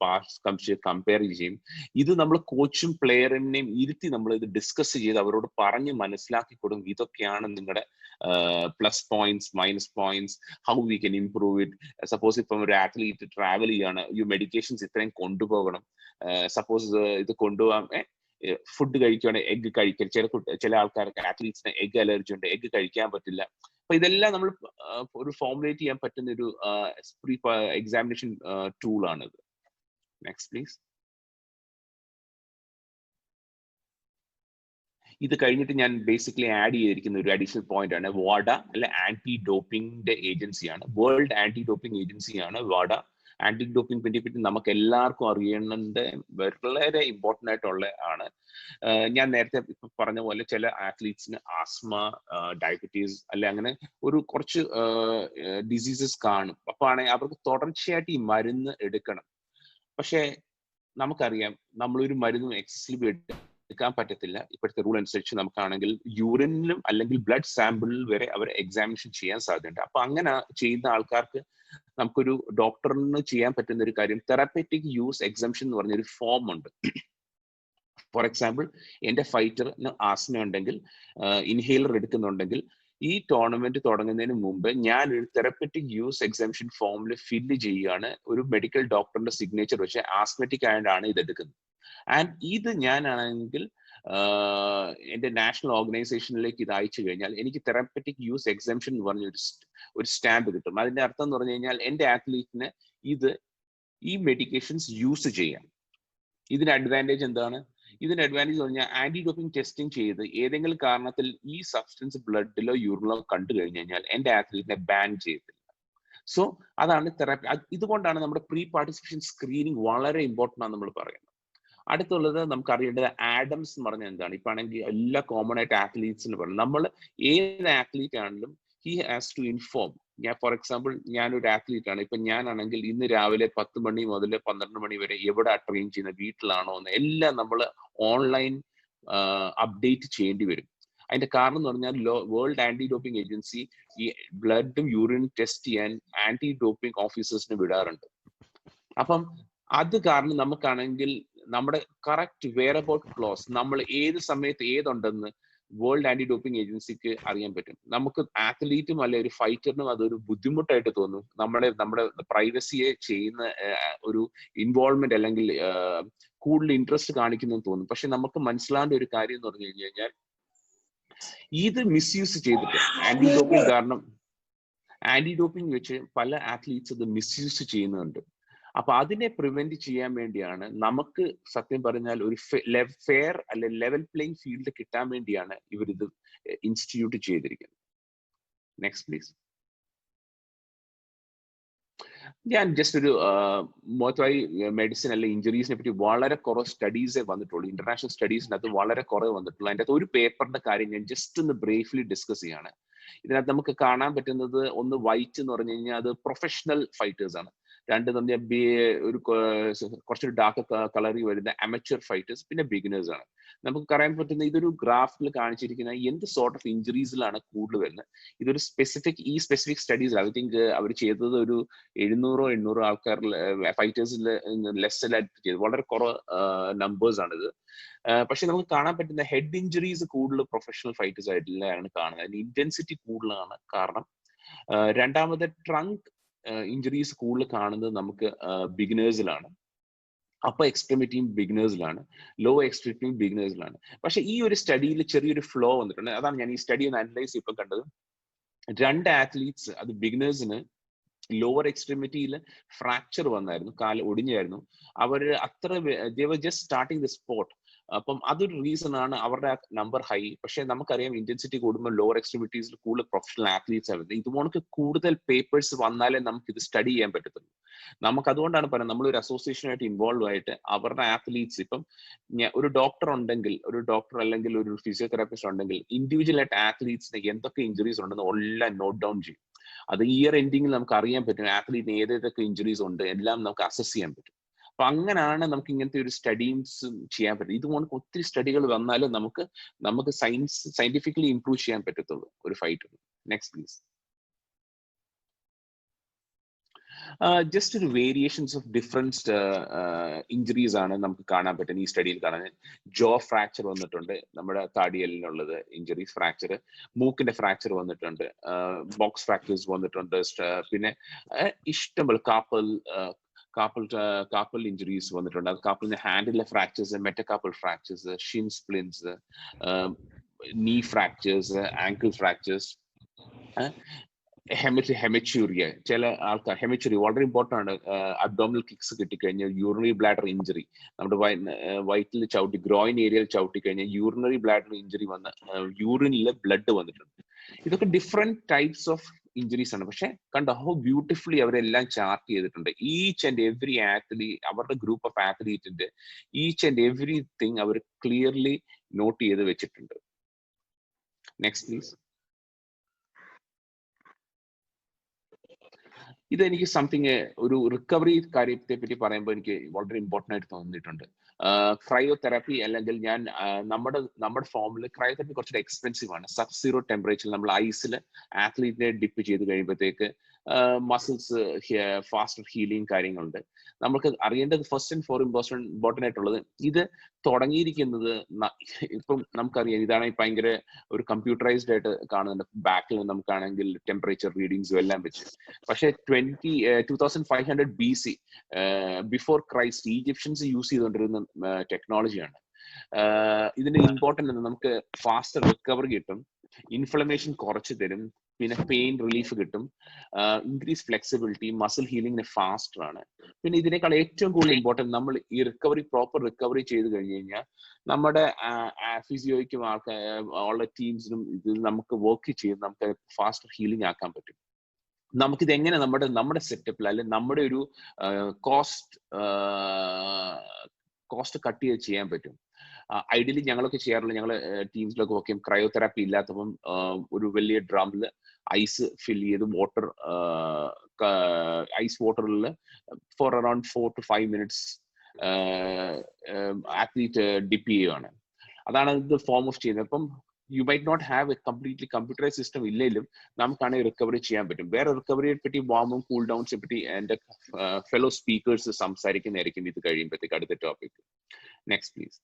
കമ്പയർ ചെയ്യും. ഇത് നമ്മൾ കോച്ചും പ്ലെയറിനെയും ഇരുത്തി നമ്മൾ ഇത് ഡിസ്കസ് ചെയ്ത് അവരോട് പറഞ്ഞ് മനസ്സിലാക്കി കൊടുക്കും. ഇതൊക്കെയാണ് നിങ്ങളുടെ plus points, minus points, how we can improve it. Suppose ഇപ്പം ഒരു ആത്ലീറ്റ് ട്രാവൽ ചെയ്യാണ്, ഈ മെഡിക്കേഷൻസ് ഇത്രയും കൊണ്ടുപോകണം. സപ്പോസ് ഇത് കൊണ്ടുപോകാൻ ഫുഡ് കഴിക്കുകയാണെങ്കിൽ എഗ്ഗ് കഴിക്കാൻ ചില ആൾക്കാർക്ക് ആത്ലീറ്റ്സിന് എഗ്ഗ് അലർജി ഉണ്ട്, എഗ്ഗ് കഴിക്കാൻ പറ്റില്ല. അപ്പൊ ഇതെല്ലാം നമ്മൾ ഒരു ഫോർമുലേറ്റ് ചെയ്യാൻ പറ്റുന്ന ഒരു പ്രീ എക്സാമിനേഷൻ ടൂൾ ആണിത്. Next please. ഇത് കഴിഞ്ഞിട്ട് ഞാൻ ബേസിക്കലി ആഡ് ചെയ്തിരിക്കുന്ന ഒരു അഡീഷണൽ പോയിന്റ് ആണ് വാഡ, അല്ലെ ആന്റി ഡോപ്പിംഗിന്റെ ഏജൻസിയാണ്, വേൾഡ് ആന്റി ഡോപ്പിംഗ് ഏജൻസിയാണ് വാഡ. ആന്റി ഡോപ്പിംഗ് പറ്റി നമുക്ക് എല്ലാവർക്കും അറിയേണ്ട വളരെ ഇമ്പോർട്ടൻ്റ് ആയിട്ടുള്ള ആണ്. ഞാൻ നേരത്തെ ഇപ്പൊ പറഞ്ഞ പോലെ ചില ആത്ലീറ്റ്സിന് ആസ്മ, ഡയബറ്റീസ് അല്ലെ അങ്ങനെ ഒരു കുറച്ച് ഡിസീസസ് കാണും. അപ്പൊ ആണെങ്കിൽ അവർക്ക് തുടർച്ചയായിട്ട് ഈ മരുന്ന് എടുക്കണം. പക്ഷെ നമുക്കറിയാം നമ്മളൊരു മരുന്നും എക്സസീവ് എടുക്കാൻ പറ്റത്തില്ല. ഇപ്പോഴത്തെ റൂൾ അനുസരിച്ച് നമുക്കാണെങ്കിൽ യൂറിനിലും അല്ലെങ്കിൽ ബ്ലഡ് സാമ്പിളിൽ വരെ അവർ എക്സാമിനേഷൻ ചെയ്യാൻ സാധ്യതയുണ്ട്. അപ്പൊ അങ്ങനെ ചെയ്യുന്ന ആൾക്കാർക്ക് നമുക്കൊരു ഡോക്ടറിന് ചെയ്യാൻ പറ്റുന്ന ഒരു കാര്യം തെറാപ്പറ്റിക് യൂസ് എക്സംഷൻ എന്ന് പറഞ്ഞൊരു ഫോം ഉണ്ട്. ഫോർ എക്സാമ്പിൾ, എന്റെ ഫൈറ്ററിന് ആസ്മ ഉണ്ടെങ്കിൽ, ഇൻഹേലർ എടുക്കുന്നുണ്ടെങ്കിൽ, ഈ ടൂർണമെന്റ് തുടങ്ങുന്നതിന് മുമ്പ് ഞാൻ ഒരു തെറാപ്പറ്റിക് യൂസ് എക്സംഷൻ ഫോമിൽ ഫില്ല് ചെയ്യുകയാണ്. ഒരു മെഡിക്കൽ ഡോക്ടറിന്റെ സിഗ്നേച്ചർ വെച്ച് ആസ്മറ്റിക് ആയതാണ് ഇത് എടുക്കുന്നത്. ആൻഡ് ഇത് ഞാനാണെങ്കിൽ എന്റെ നാഷണൽ ഓർഗനൈസേഷനിലേക്ക് ഇത് അയച്ചു കഴിഞ്ഞാൽ എനിക്ക് തെറാപ്പറ്റിക് യൂസ് എക്സംഷൻ എന്ന് പറഞ്ഞ ഒരു സ്റ്റാമ്പ് കിട്ടും. അതിന്റെ അർത്ഥം എന്ന് പറഞ്ഞു കഴിഞ്ഞാൽ എന്റെ ആത്ലീറ്റിന് ഈ മെഡിക്കേഷൻസ് യൂസ് ചെയ്യാം. ഇതിന് അഡ്വാൻറ്റേജ് എന്താണ്? ഇതിന് അഡ്വാൻറ്റേജ് പറഞ്ഞാൽ ആന്റി ഡോപ്പിംഗ് ടെസ്റ്റിംഗ് ചെയ്ത് ഏതെങ്കിലും കാരണത്തിൽ ഈ സബ്സ്റ്റൻസ് ബ്ലഡിലോ യൂറിനിലോ കണ്ടു കഴിഞ്ഞു കഴിഞ്ഞാൽ എന്റെ ആത്ലീറ്റിനെ ബാൻ ചെയ്യത്തില്ല. സോ അതാണ് തെറാപ്പി. ഇതുകൊണ്ടാണ് നമ്മുടെ പ്രീ പാർട്ടിസിപ്പേഷൻ സ്ക്രീനിങ് വളരെ ഇമ്പോർട്ടൻ്റ് ആണ് നമ്മൾ പറയുന്നത്. അടുത്തുള്ളത് നമുക്ക് അറിയേണ്ടത് ആഡംസ് എന്ന് പറഞ്ഞാൽ എന്താണ്. ഇപ്പൊ ആണെങ്കിൽ എല്ലാ കോമൺ ആയിട്ട് ആത്ലീറ്റ്സിന് പറഞ്ഞു, നമ്മൾ ഏത് ആത്ലീറ്റ് ആണെങ്കിലും ഹി ഹാസ് ടു ഇൻഫോം. ഞാൻ ഫോർ എക്സാമ്പിൾ ഞാനൊരു ആത്ലീറ്റ് ആണ്. ഇപ്പൊ ഞാനാണെങ്കിൽ ഇന്ന് രാവിലെ 10 മണി മുതൽ 12 മണി വരെ എവിടെ ട്രെയിൻ ചെയ്യുന്നത്, വീട്ടിലാണോ എന്ന് എല്ലാം നമ്മൾ ഓൺലൈൻ അപ്ഡേറ്റ് ചെയ്യേണ്ടി വരും. അതിന്റെ കാരണം എന്ന് പറഞ്ഞാൽ വേൾഡ് ആന്റി ഡോപ്പിംഗ് ഏജൻസി ഈ ബ്ലഡും യൂറിൻ ടെസ്റ്റ് ചെയ്യാൻ ആന്റി ഡോപ്പിംഗ് ഓഫീസേഴ്സിന് വിടാറുണ്ട്. അപ്പം അത് കാരണം നമുക്കാണെങ്കിൽ നമ്മുടെ കറക്റ്റ് വെയർ അബൌട്ട് ക്ലോസ് നമ്മൾ ഏത് സമയത്ത് ഏതുണ്ടെന്ന് വേൾഡ് ആന്റി ഡോപ്പിംഗ് ഏജൻസിക്ക് അറിയാൻ പറ്റും. നമുക്ക് ആത്ലീറ്റും അല്ലെ ഒരു ഫൈറ്ററിനും അതൊരു ബുദ്ധിമുട്ടായിട്ട് തോന്നും. നമ്മുടെ പ്രൈവസിയെ ചെയ്യുന്ന ഒരു ഇൻവോൾവ്മെന്റ് അല്ലെങ്കിൽ കൂടുതൽ ഇൻട്രസ്റ്റ് കാണിക്കുന്നു തോന്നും. പക്ഷെ നമുക്ക് മനസ്സിലാവേണ്ട ഒരു കാര്യം എന്ന് പറഞ്ഞു കഴിഞ്ഞാൽ ഇത് മിസ്യൂസ് ചെയ്തിട്ട് ആന്റി ഡോപ്പിംഗ് കാരണം ആന്റി ഡോപ്പിംഗ് വെച്ച് പല ആത്ലീറ്റ്സ് അത് മിസ്യൂസ് ചെയ്യുന്നുണ്ട്. അപ്പൊ അതിനെ പ്രിവെന്റ് ചെയ്യാൻ വേണ്ടിയാണ് നമുക്ക് സത്യം പറഞ്ഞാൽ ഒരു ഫെയർ അല്ലെ ലെവൽ പ്ലേയിങ് ഫീൽഡ് കിട്ടാൻ വേണ്ടിയാണ് ഇവരിത് ഇൻസ്റ്റിറ്റ്യൂട്ട് ചെയ്തിരിക്കുന്നത്. Next please. ഞാൻ ജസ്റ്റ് ഒരു മൊത്തമായി മെഡിസിൻ അല്ലെ ഇഞ്ചുറീസിനെ പറ്റി വളരെ കുറവ് സ്റ്റഡീസേ വന്നിട്ടുള്ളൂ. ഇന്റർനാഷണൽ സ്റ്റഡീസിനകത്ത് വളരെ കുറവ് വന്നിട്ടുള്ളൂ. അതിൻ്റെ അകത്ത് ഒരു പേപ്പറിന്റെ കാര്യം ഞാൻ ജസ്റ്റ് ഒന്ന് ബ്രീഫ്ലി ഡിസ്കസ് ചെയ്യാണ്. ഇതിനകത്ത് നമുക്ക് കാണാൻ പറ്റുന്നത് ഒന്ന് വൈറ്റ് എന്ന് പറഞ്ഞു കഴിഞ്ഞാൽ അത് പ്രൊഫഷണൽ ഫൈറ്റേഴ്സ് ആണ്. രണ്ട് എന്ന് പറഞ്ഞാൽ ഒരു കുറച്ചൊരു ഡാർക്ക് കളറിൽ വരുന്ന അമച്വർ ഫൈറ്റേഴ്സ്, പിന്നെ ബിഗിനേഴ്സ് ആണ്. നമുക്ക് പറയാൻ പറ്റുന്ന ഇതൊരു ഗ്രാഫിൽ കാണിച്ചിരിക്കുന്ന എന്ത് സോർട്ട് ഓഫ് ഇഞ്ചുറീസിലാണ് കൂടുതൽ വരുന്നത്. ഇതൊരു സ്പെസിഫിക് സ്റ്റഡീസ് ഐ തിങ്ക് അവർ ചെയ്തത് ഒരു 700-800 ആൾക്കാരിൽ ഫൈറ്റേഴ്സിൽ ലെസ്സലായിട്ട് ചെയ്ത് വളരെ കുറവ് നമ്പേഴ്സ് ആണിത്. പക്ഷെ നമുക്ക് കാണാൻ പറ്റുന്ന ഹെഡ് ഇഞ്ചുറീസ് കൂടുതൽ പ്രൊഫഷണൽ ഫൈറ്റേഴ്സ് ആയിട്ടാണ് കാണുന്നത്. അതിന് ഇന്റൻസിറ്റി കൂടുതലാണ് കാരണം. രണ്ടാമത് ട്രങ്ക് ഇഞ്ചുറീസ് കൂടുതൽ കാണുന്നത് നമുക്ക് ബിഗിനേഴ്സിലാണ്. Upper എക്സ്ട്രീമിറ്റിയും ബിഗിനേഴ്സിലാണ്, law എക്സ്ട്രീമിറ്റിയും ബിഗിനേഴ്സിലാണ്. പക്ഷെ ഈ ഒരു സ്റ്റഡിയിൽ ചെറിയൊരു ഫ്ലോ വന്നിട്ടുണ്ട്. അതാണ് ഞാൻ ഈ സ്റ്റഡി ഒന്ന് അനലൈസ് ഇപ്പൊ കണ്ടത്. 2 ആത്ലീറ്റ്സ് അത് ബിഗിനേഴ്സിന് ലോവർ എക്സ്ട്രീമിറ്റിയിൽ ഫ്രാക്ചർ വന്നായിരുന്നു, കാല് ഒടിഞ്ഞായിരുന്നു. അവര് അത്ര ജസ്റ്റ് സ്റ്റാർട്ടിങ് ദ സ്പോർട്ട്. അപ്പം അതൊരു റീസൺ ആണ് അവരുടെ നമ്പർ ഹൈ. പക്ഷെ നമുക്കറിയാം ഇന്റൻസിറ്റി കൂടുമ്പോൾ ലോവർ എക്സ്ട്രീമിറ്റീസിൽ കൂടുതൽ പ്രൊഫഷണൽ ആത്ലീറ്റ്സ് ആവുന്നത്. ഇതുപോലെ കൂടുതൽ പേപ്പേഴ്സ് വന്നാലേ നമുക്ക് ഇത് സ്റ്റഡി ചെയ്യാൻ പറ്റത്തുള്ളൂ. നമുക്ക് അതുകൊണ്ടാണ് പറയുന്നത് നമ്മളൊരു അസോസിയേഷനായിട്ട് ഇൻവോൾവ് ആയിട്ട് അവരുടെ ആത്ലീറ്റ്സ്, ഇപ്പം ഒരു ഡോക്ടർ ഉണ്ടെങ്കിൽ, ഒരു ഡോക്ടർ അല്ലെങ്കിൽ ഒരു ഫിസിയോതെറാപ്പിസ്റ്റ് ഉണ്ടെങ്കിൽ ഇൻഡിവിജ്വൽ ആയിട്ട് ആത്ലീറ്റ്സിന് എന്തൊക്കെ ഇഞ്ചുറീസ് ഉണ്ടെന്ന് എല്ലാം നോട്ട് ഡൗൺ ചെയ്യും. അത് ഇയർ എൻഡിങ്ങിൽ നമുക്ക് അറിയാൻ പറ്റും ആത്ലീറ്റിന് ഏതൊക്കെ ഇഞ്ചുറീസ് ഉണ്ട്, എല്ലാം നമുക്ക് അസസ് ചെയ്യാൻ പറ്റും. അപ്പൊ അങ്ങനെയാണ് നമുക്ക് ഇങ്ങനത്തെ ഒരു സ്റ്റഡീസ് ചെയ്യാൻ പറ്റും. ഇതുപോലെ ഒത്തിരി സ്റ്റഡികൾ വന്നാലും നമുക്ക് സയന്റിഫിക്കലി ഇംപ്രൂവ് ചെയ്യാൻ പറ്റത്തുള്ളൂ ഒരു ഫൈറ്റർ. Next please. ജസ്റ്റ് ഒരു വേരിയേഷൻസ് ഓഫ് ഡിഫറൻറ്റ് ഇഞ്ചുറീസ് ആണ് നമുക്ക് കാണാൻ പറ്റുന്നത് ഈ സ്റ്റഡിയിൽ കാണാൻ. ജോ ഫ്രാക്ചർ വന്നിട്ടുണ്ട്, നമ്മുടെ താടിയലിനുള്ളത് ഇഞ്ചുറീസ് ഫ്രാക്ചർ. മൂക്കിന്റെ ഫ്രാക്ചർ വന്നിട്ടുണ്ട്, ബോക്സ് ഫ്രാക്ചേഴ്സ് വന്നിട്ടുണ്ട്. പിന്നെ ഇഷ്ടംപോലെ കാപ്പൽ ഇഞ്ചുറീസ് വന്നിട്ടുണ്ട്. അത് കാപ്പലിന്റെ ഹാൻഡിലെ ഫ്രാക്ചേഴ്സ്, മെറ്റകാപ്പൽ ഫ്രാക്ചേഴ്സ്, ഷിൻ സ്പ്ലിൻസ്, നീ ഫ്രാക്ചേഴ്സ്, ആങ്കിൾ ഫ്രാക്ചേഴ്സ്, ഹെമച്യൂറിയ. ചില ആൾക്കാർ ഹെമച്യൂറി വളരെ ഇമ്പോർട്ടൻ്റ് ആണ്. അബ്ഡോമിനൽ കിക്സ് കിട്ടിക്കഴിഞ്ഞാൽ യൂറിനറി ബ്ലാഡർ ഇഞ്ചുറി, നമ്മുടെ വയറ്റിൽ ചവിട്ടി ഗ്രോയിൻ ഏരിയയിൽ ചവിട്ടി കഴിഞ്ഞാൽ യൂറിനറി ബ്ലാഡർ ഇഞ്ചുറി വന്ന് യൂറിനിലെ ബ്ലഡ് വന്നിട്ടുണ്ട്. ഇതൊക്കെ ഡിഫറെന്റ് ടൈപ്സ് ഓഫ് ഇഞ്ചുറീസ് ആണ്. പക്ഷെ കണ്ടോ ഹൗ ബ്യൂട്ടിഫുള്ളി അവരെല്ലാം ചാർട്ട് ചെയ്തിട്ടുണ്ട്. ഈച്ച് ആൻഡ് എവറി ആത്ലീറ്റ്, അവരുടെ ഗ്രൂപ്പ് ഓഫ് ആത്ലീറ്റിന്റെ ഈച്ച് ആൻഡ് എവറിതിങ് അവർ ക്ലിയർലി നോട്ട് ചെയ്ത് വെച്ചിട്ടുണ്ട്. Next please. ഇതെനിക്ക് സംതിങ് ഒരു റിക്കവറി കാര്യത്തെ പറ്റി പറയുമ്പോൾ എനിക്ക് വളരെ ഇമ്പോർട്ടൻ്റ് ആയിട്ട് തോന്നിയിട്ടുണ്ട്. ക്രയോതെറാപ്പി അല്ലെങ്കിൽ ഞാൻ നമ്മുടെ ഫോമിൽ ക്രയോതെറാപ്പി കുറച്ചുകൂടെ എക്സ്പെൻസീവ് ആണ്. സബ് സീറോ ടെമ്പറേച്ചറിൽ നമ്മൾ ഐസിൽ ആത്ലീറ്റിനെ ഡിപ്പ് ചെയ്ത് കഴിയുമ്പോഴത്തേക്ക് മസിൽസ് ഫാസ്റ്റർ ഹീലിംഗ് കാര്യങ്ങളുണ്ട്. നമുക്ക് അറിയേണ്ടത് ഫസ്റ്റ് ആൻഡ് ഇമ്പോർട്ടൻ്റ് ആയിട്ടുള്ളത്, ഇത് തുടങ്ങിയിരിക്കുന്നത് ഇപ്പം നമുക്കറിയാം ഇതാണ് ഭയങ്കര ഒരു കമ്പ്യൂട്ടറൈസ്ഡ് ആയിട്ട് കാണുന്നുണ്ട്. ബാക്കിൽ നമുക്കാണെങ്കിൽ ടെമ്പറേച്ചർ റീഡിങ്സും എല്ലാം വെച്ച്. പക്ഷെ 2500 BC before Christ Egyptians use ചെയ്തുകൊണ്ടിരുന്ന ടെക്നോളജിയാണ്. ഇതിന്റെ ഇമ്പോർട്ടൻ്റ് നമുക്ക് ഫാസ്റ്റർ റിക്കവറി കിട്ടും, ഇൻഫ്ലമേഷൻ കുറച്ച് തരും, പിന്നെ പെയിൻ റിലീഫ് കിട്ടും, ഇൻക്രീസ് ഫ്ലെക്സിബിലിറ്റി, മസിൽ ഹീലിംഗിന് ഫാസ്റ്റർ ആണ്. പിന്നെ ഇതിനേക്കാൾ ഏറ്റവും കൂടുതൽ ഇമ്പോർട്ടൻറ്റ് നമ്മൾ ഈ പ്രോപ്പർ റിക്കവറി ചെയ്ത് കഴിഞ്ഞ് കഴിഞ്ഞാൽ നമ്മുടെ ഫിസിയോയ്ക്കും ഉള്ള ടീംസിനും ഇത് നമുക്ക് വർക്ക് ചെയ്ത് നമുക്ക് ഫാസ്റ്റർ ഹീലിംഗ് ആക്കാൻ പറ്റും. നമുക്കിത് എങ്ങനെ നമ്മുടെ സെറ്റപ്പിൽ അല്ലെങ്കിൽ നമ്മുടെ ഒരു കോസ്റ്റ് കട്ട് ചെയ്ത് ചെയ്യാൻ പറ്റും. ഐഡിയലി ഞങ്ങളൊക്കെ ചെയ്യാറുള്ള, ഞങ്ങൾ ടീംസിലൊക്കെ ഒക്കെ ക്രയോതെറാപ്പി ഇല്ലാത്തപ്പം ഒരു വലിയ ഡ്രമ്മിൽ ഐസ് ഫിൽ ചെയ്ത് ഐസ് വാട്ടറിൽ for around 4 to 5 minutes athlete dip ചെയ്യുകയാണ്. അതാണ് ഇത് ഫോം ഓഫ് ചെയ്യുന്നത്. അപ്പം you might not have a completely computerized system ഇല്ലെങ്കിലും നമുക്കാണെങ്കിൽ റിക്കവറി ചെയ്യാൻ പറ്റും. വേറെ റിക്കവറിയെ പറ്റി വാമും കൂൾ ഡൗൺസിനെ പറ്റി എൻ്റെ ഫെലോ സ്പീക്കേഴ്സ് സംസാരിക്കുന്നതായിരിക്കും ഇത് കഴിയുമ്പോഴത്തേക്ക് അടുത്ത ടോപ്പിക്. Next please.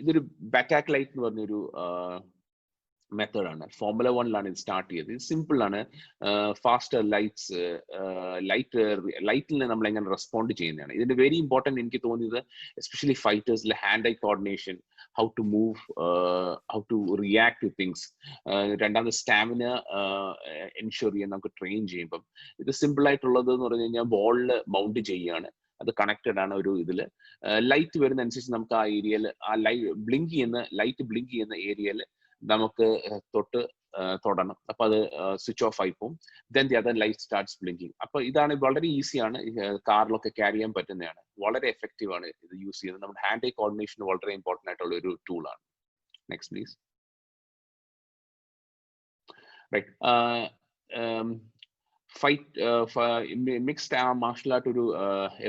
ഇതൊരു ബാറ്റാക് ലൈറ്റ് എന്ന് പറഞ്ഞൊരു മെത്തേഡാണ്. ഫോർമുല 1 ഇത് സ്റ്റാർട്ട് ചെയ്തത്. ഇത് സിമ്പിൾ ആണ്. ഫാസ്റ്റർ ലൈറ്റിൽ നമ്മൾ എങ്ങനെ റെസ്പോണ്ട് ചെയ്യുന്നതാണ് ഇതിന്റെ വെരി ഇമ്പോർട്ടൻറ്റ്. എനിക്ക് തോന്നിയത് എസ്പെഷ്യലി ഫൈറ്റേഴ്സിലെ hand eye coordination, how to move, how to react to things. രണ്ടാമത് സ്റ്റാമിന എൻഷുർ ചെയ്യാൻ നമുക്ക് ട്രെയിൻ ചെയ്യുമ്പം ഇത് സിമ്പിൾ ആയിട്ടുള്ളത് എന്ന് പറഞ്ഞു കഴിഞ്ഞാൽ ബോളിൽ മൗണ്ട് ചെയ്യുകയാണ്. അത് കണക്റ്റഡ് ആണ് ഒരു ഇതിൽ. ലൈറ്റ് വരുന്ന അനുസരിച്ച് നമുക്ക് ആ ഏരിയയിൽ ആ ലൈറ്റ് ബ്ലിങ്ക് ചെയ്യുന്ന ഏരിയയിൽ നമുക്ക് തൊടണം. അപ്പൊ അത് സ്വിച്ച് ഓഫ് ആയി പോകും. Then the other light starts blinking. അപ്പൊ ഇതാണ് വളരെ ഈസിയാണ്, കാറിലൊക്കെ ക്യാരി ചെയ്യാൻ പറ്റുന്നതാണ്, വളരെ എഫക്റ്റീവ് ആണ് ഇത് യൂസ് ചെയ്യുന്നത്. നമ്മുടെ ഹാൻഡ് ഐ കോർഡിനേഷൻ വളരെ ഇമ്പോർട്ടൻ്റ് ആയിട്ടുള്ള ഒരു ടൂളാണ്. Next please. Right. Mixed martial art ഒരു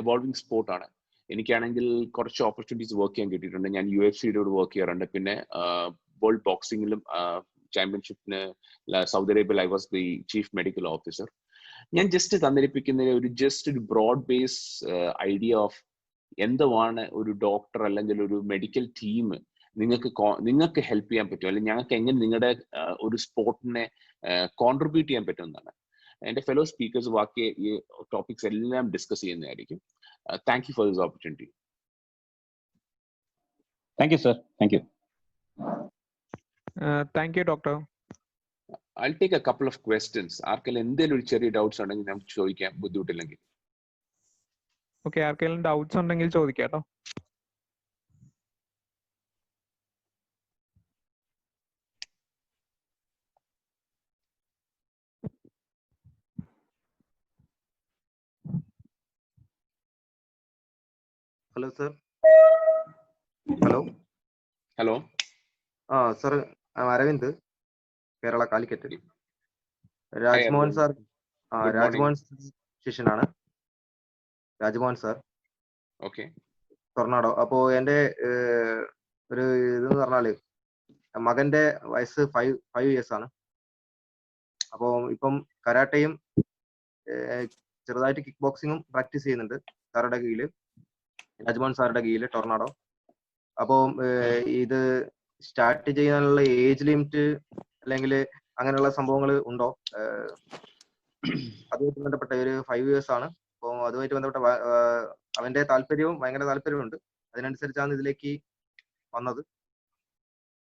എവോൾവിംഗ് സ്പോർട്ടാണ്. എനിക്കാണെങ്കിൽ കുറച്ച് ഓപ്പർച്യൂണിറ്റീസ് വർക്ക് ചെയ്യാൻ കിട്ടിയിട്ടുണ്ട്. ഞാൻ UFC-യുടെ വർക്ക് ചെയ്യാറുണ്ട്. പിന്നെ വേൾഡ് ബോക്സിംഗിലും ചാമ്പ്യൻഷിപ്പിന് സൗദി അറേബ്യയിൽ I was the chief medical officer. ഞാൻ ജസ്റ്റ് തന്നിരിപ്പിക്കുന്ന ഒരു ബ്രോഡ് ബേസ് ഐഡിയ ഓഫ് എന്തുവാണ് ഒരു ഡോക്ടർ അല്ലെങ്കിൽ ഒരു മെഡിക്കൽ ടീം നിങ്ങൾക്ക് ഹെൽപ്പ് ചെയ്യാൻ പറ്റും, അല്ലെങ്കിൽ ഞങ്ങൾക്ക് എങ്ങനെ നിങ്ങളുടെ ഒരു സ്പോർട്ടിനെ കോൺട്രിബ്യൂട്ട് ചെയ്യാൻ പറ്റുമെന്നാണ്. എൻ്റെ ഫെലോ സ്പീക്കേഴ്സ് ബാക്കി ഈ ടോപ്പിക്സ് എല്ലാം ഡിസ്കസ് ചെയ്യുന്നതായിരിക്കും. Thank you for this opportunity. Thank you sir. Thank U. Thank you, Doctor. I'll take a couple of questions. ആർക്കെങ്കിലും എന്തെങ്കിലും ഒരു ചെറിയ ഡൗട്ട്സ് ഉണ്ടെങ്കിൽ നമുക്ക് ചോദിക്കാം, ബുദ്ധിമുട്ടില്ലെങ്കിൽ. ഓക്കെ, ആർക്കെങ്കിലും ഡൗട്ട്സ് ഉണ്ടെങ്കിൽ ചോദിക്കാം കേട്ടോ. Hello sir. Hello. Sir, Aravind, Kerala Calicut. Rajmohan sir, Rajmohan ശിഷ്യനാണ്. രാജ്മോഹൻ സാർ. ഓക്കെ. ടൊർണാഡോ. അപ്പോ എൻ്റെ ഒരു ഇതെന്ന് പറഞ്ഞാല് മകന്റെ വയസ്സ് 5 years ആണ്. അപ്പോൾ ഇപ്പം കരാട്ടയും ചെറുതായിട്ട് കിക്ക് ബോക്സിങ്ങും പ്രാക്ടീസ് ചെയ്യുന്നുണ്ട് സാറുടെ കീഴില്, രാജ്മോഹൻ സാറുടെ കീഴില്, ടൊർണാഡോ. അപ്പോൾ ഇത് സ്റ്റാർട്ട് ചെയ്യാനുള്ള ഏജ് ലിമിറ്റ് അല്ലെങ്കിൽ അങ്ങനെയുള്ള സംഭവങ്ങൾ ഉണ്ടോ? അതുമായിട്ട് ബന്ധപ്പെട്ട ഒരു 5 years ആണ്. അപ്പോൾ അതുമായിട്ട് ബന്ധപ്പെട്ട അവന്റെ ഭയങ്കര താല്പര്യമുണ്ട്. അതിനനുസരിച്ചാണ് ഇതിലേക്ക് വന്നത്.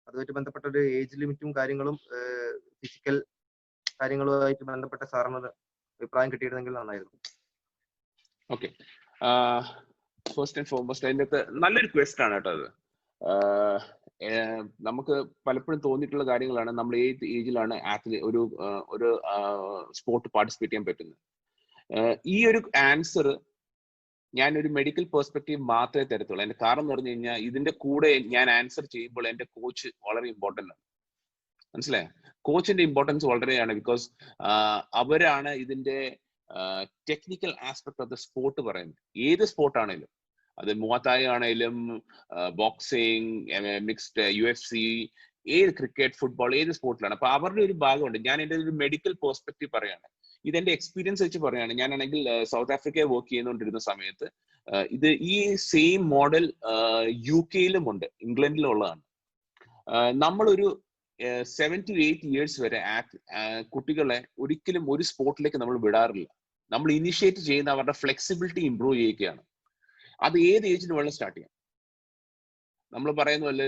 അതുമായിട്ട് ബന്ധപ്പെട്ട ഒരു ഏജ് ലിമിറ്റും കാര്യങ്ങളും ഫിസിക്കൽ കാര്യങ്ങളുമായിട്ട് ബന്ധപ്പെട്ട സാറിന് അഭിപ്രായം കിട്ടിയിരുന്നെങ്കിൽ നന്നായിരുന്നു. ഓക്കെ. ഫസ്റ്റ് ആൻഡ് ഫോർമോസ്റ്റ് അതിൻ്റെ നല്ലൊരു ക്വസ്റ്റൻ ആണ് കേട്ടോ. അത് നമുക്ക് പലപ്പോഴും തോന്നിയിട്ടുള്ള കാര്യങ്ങളാണ്. നമ്മൾ ഏത് ഏജിലാണ് ഒരു സ്പോർട്ട് പാർട്ടിസിപ്പേറ്റ് ചെയ്യാൻ പറ്റുന്നത്. ഈ ഒരു ആൻസർ ഞാനൊരു മെഡിക്കൽ പെർസ്പെക്റ്റീവ് മാത്രമേ തരത്തുള്ളൂ. എൻ്റെ കാരണം എന്ന് പറഞ്ഞു കഴിഞ്ഞാൽ ഇതിന്റെ കൂടെ ഞാൻ ആൻസർ ചെയ്യുമ്പോൾ എൻ്റെ കോച്ച് വളരെ ഇമ്പോർട്ടൻ്റ് ആണ്. മനസ്സിലായോ? കോച്ചിന്റെ ഇമ്പോർട്ടൻസ് വളരെയാണ്. ബിക്കോസ് അവരാണ് ഇതിന്റെ technical aspect of the sport പറയുന്നത്. ഏത് സ്പോർട്ടാണേലും, അത് മുവാത്തായി ആണേലും, ബോക്സിങ്, മിക്സ്ഡ് UFC, ഏത് ക്രിക്കറ്റ്, ഫുട്ബോൾ, ഏത് സ്പോർട്ടിലാണ്. അപ്പൊ അവരുടെ ഒരു ഭാഗമുണ്ട്. ഞാൻ എൻ്റെ ഒരു മെഡിക്കൽ പെർസ്പെക്റ്റീവ് പറയാണ്. ഇതെന്റെ എക്സ്പീരിയൻസ് വെച്ച് പറയാണ്. ഞാനാണെങ്കിൽ സൗത്ത് ആഫ്രിക്കയിൽ വർക്ക് ചെയ്തുകൊണ്ടിരുന്ന സമയത്ത് ഈ സെയിം മോഡൽ UK-ലും ഉണ്ട്, ഇംഗ്ലണ്ടിലും ഉള്ളതാണ്. നമ്മളൊരു 7 to 8 years വരെ കുട്ടികളെ ഒരിക്കലും ഒരു സ്പോർട്ടിലേക്ക് നമ്മൾ വിടാറില്ല. നമ്മൾ ഇനിഷ്യേറ്റ് ചെയ്യുന്ന അവരുടെ ഫ്ലെക്സിബിലിറ്റി ഇംപ്രൂവ് ചെയ്യുകയാണ്. അത് ഏത് ഏജിന് വേണം സ്റ്റാർട്ട് ചെയ്യാം. നമ്മൾ പറയുന്ന പോലെ